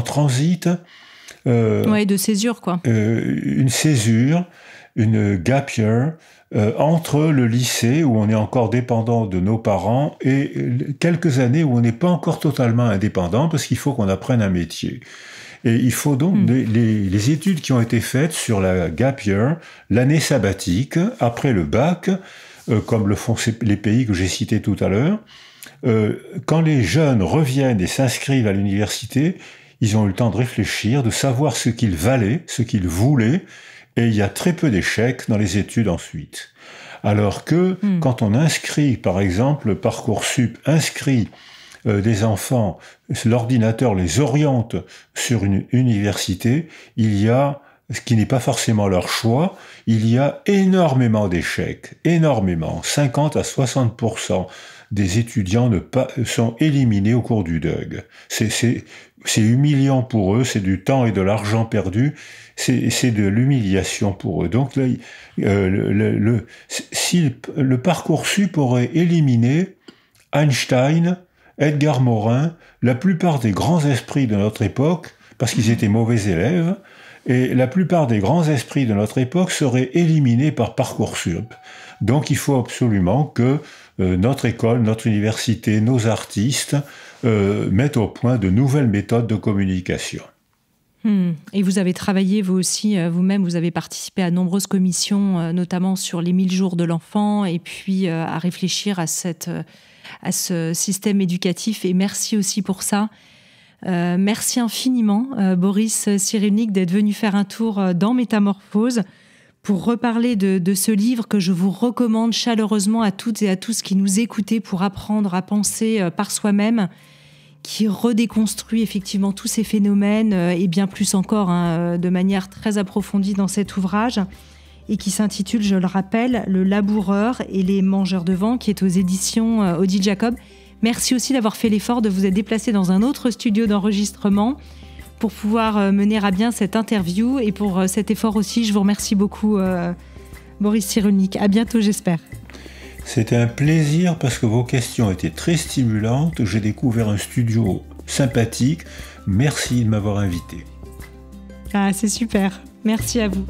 transit.
De césure, quoi.
Une césure, une gap year, entre le lycée, où on est encore dépendant de nos parents, et quelques années où on n'est pas encore totalement indépendant, parce qu'il faut qu'on apprenne un métier. Et il faut donc les études qui ont été faites sur la gap year, l'année sabbatique, après le bac, comme le font les pays que j'ai cités tout à l'heure, quand les jeunes reviennent et s'inscrivent à l'université, ils ont eu le temps de réfléchir, de savoir ce qu'ils valaient, ce qu'ils voulaient, et il y a très peu d'échecs dans les études ensuite. Alors que quand on inscrit, par exemple, Parcoursup inscrit des enfants, l'ordinateur les oriente sur une université, il y a, ce qui n'est pas forcément leur choix, il y a énormément d'échecs, énormément, 50 à 60% des étudiants sont éliminés au cours du DUG. C'est humiliant pour eux, c'est du temps et de l'argent perdu, c'est de l'humiliation pour eux. Donc là, si le Parcoursup aurait éliminé Einstein, Edgar Morin, la plupart des grands esprits de notre époque, parce qu'ils étaient mauvais élèves, et la plupart des grands esprits de notre époque seraient éliminés par Parcoursup. Donc il faut absolument que notre école, notre université, nos artistes mettent au point de nouvelles méthodes de communication.
Et vous avez travaillé, vous aussi, vous-même, vous avez participé à de nombreuses commissions, notamment sur les 1000 jours de l'enfant, et puis à réfléchir à ce système éducatif, et merci aussi pour ça. Merci infiniment, Boris Cyrulnik, d'être venu faire un tour dans Métamorphose pour reparler de ce livre que je vous recommande chaleureusement à toutes et à tous qui nous écoutez pour apprendre à penser par soi-même, qui redéconstruit effectivement tous ces phénomènes et bien plus encore de manière très approfondie dans cet ouvrage, et qui s'intitule, je le rappelle, Le laboureur et les mangeurs de vent, qui est aux éditions Odile Jacob. Merci aussi d'avoir fait l'effort de vous être déplacé dans un autre studio d'enregistrement pour pouvoir mener à bien cette interview, et pour cet effort aussi, je vous remercie beaucoup, Boris Cyrulnik. À bientôt, j'espère.
C'était un plaisir parce que vos questions étaient très stimulantes. J'ai découvert un studio sympathique. Merci de m'avoir invité.
Ah, c'est super. Merci à vous.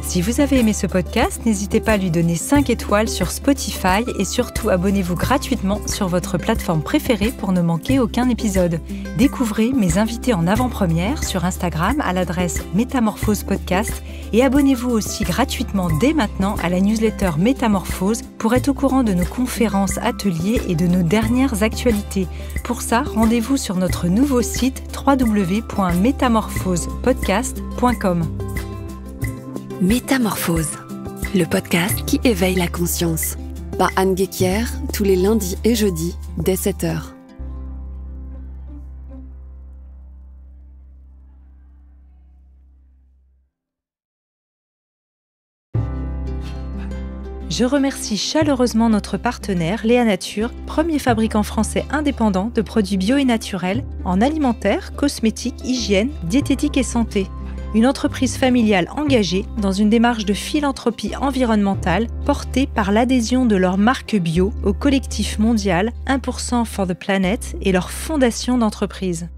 Si vous avez aimé ce podcast, n'hésitez pas à lui donner 5 étoiles sur Spotify, et surtout abonnez-vous gratuitement sur votre plateforme préférée pour ne manquer aucun épisode. Découvrez mes invités en avant-première sur Instagram à l'adresse Métamorphose Podcast, et abonnez-vous aussi gratuitement dès maintenant à la newsletter Métamorphose pour être au courant de nos conférences, ateliers et de nos dernières actualités. Pour ça, rendez-vous sur notre nouveau site www.métamorphosepodcast.com.
Métamorphose, le podcast qui éveille la conscience. Par Anne Guéquière, tous les lundis et jeudis, dès 7h.
Je remercie chaleureusement notre partenaire Léa Nature, premier fabricant français indépendant de produits bio et naturels en alimentaire, cosmétique, hygiène, diététique et santé. Une entreprise familiale engagée dans une démarche de philanthropie environnementale portée par l'adhésion de leur marque bio au collectif mondial 1% for the Planet et leur fondation d'entreprise.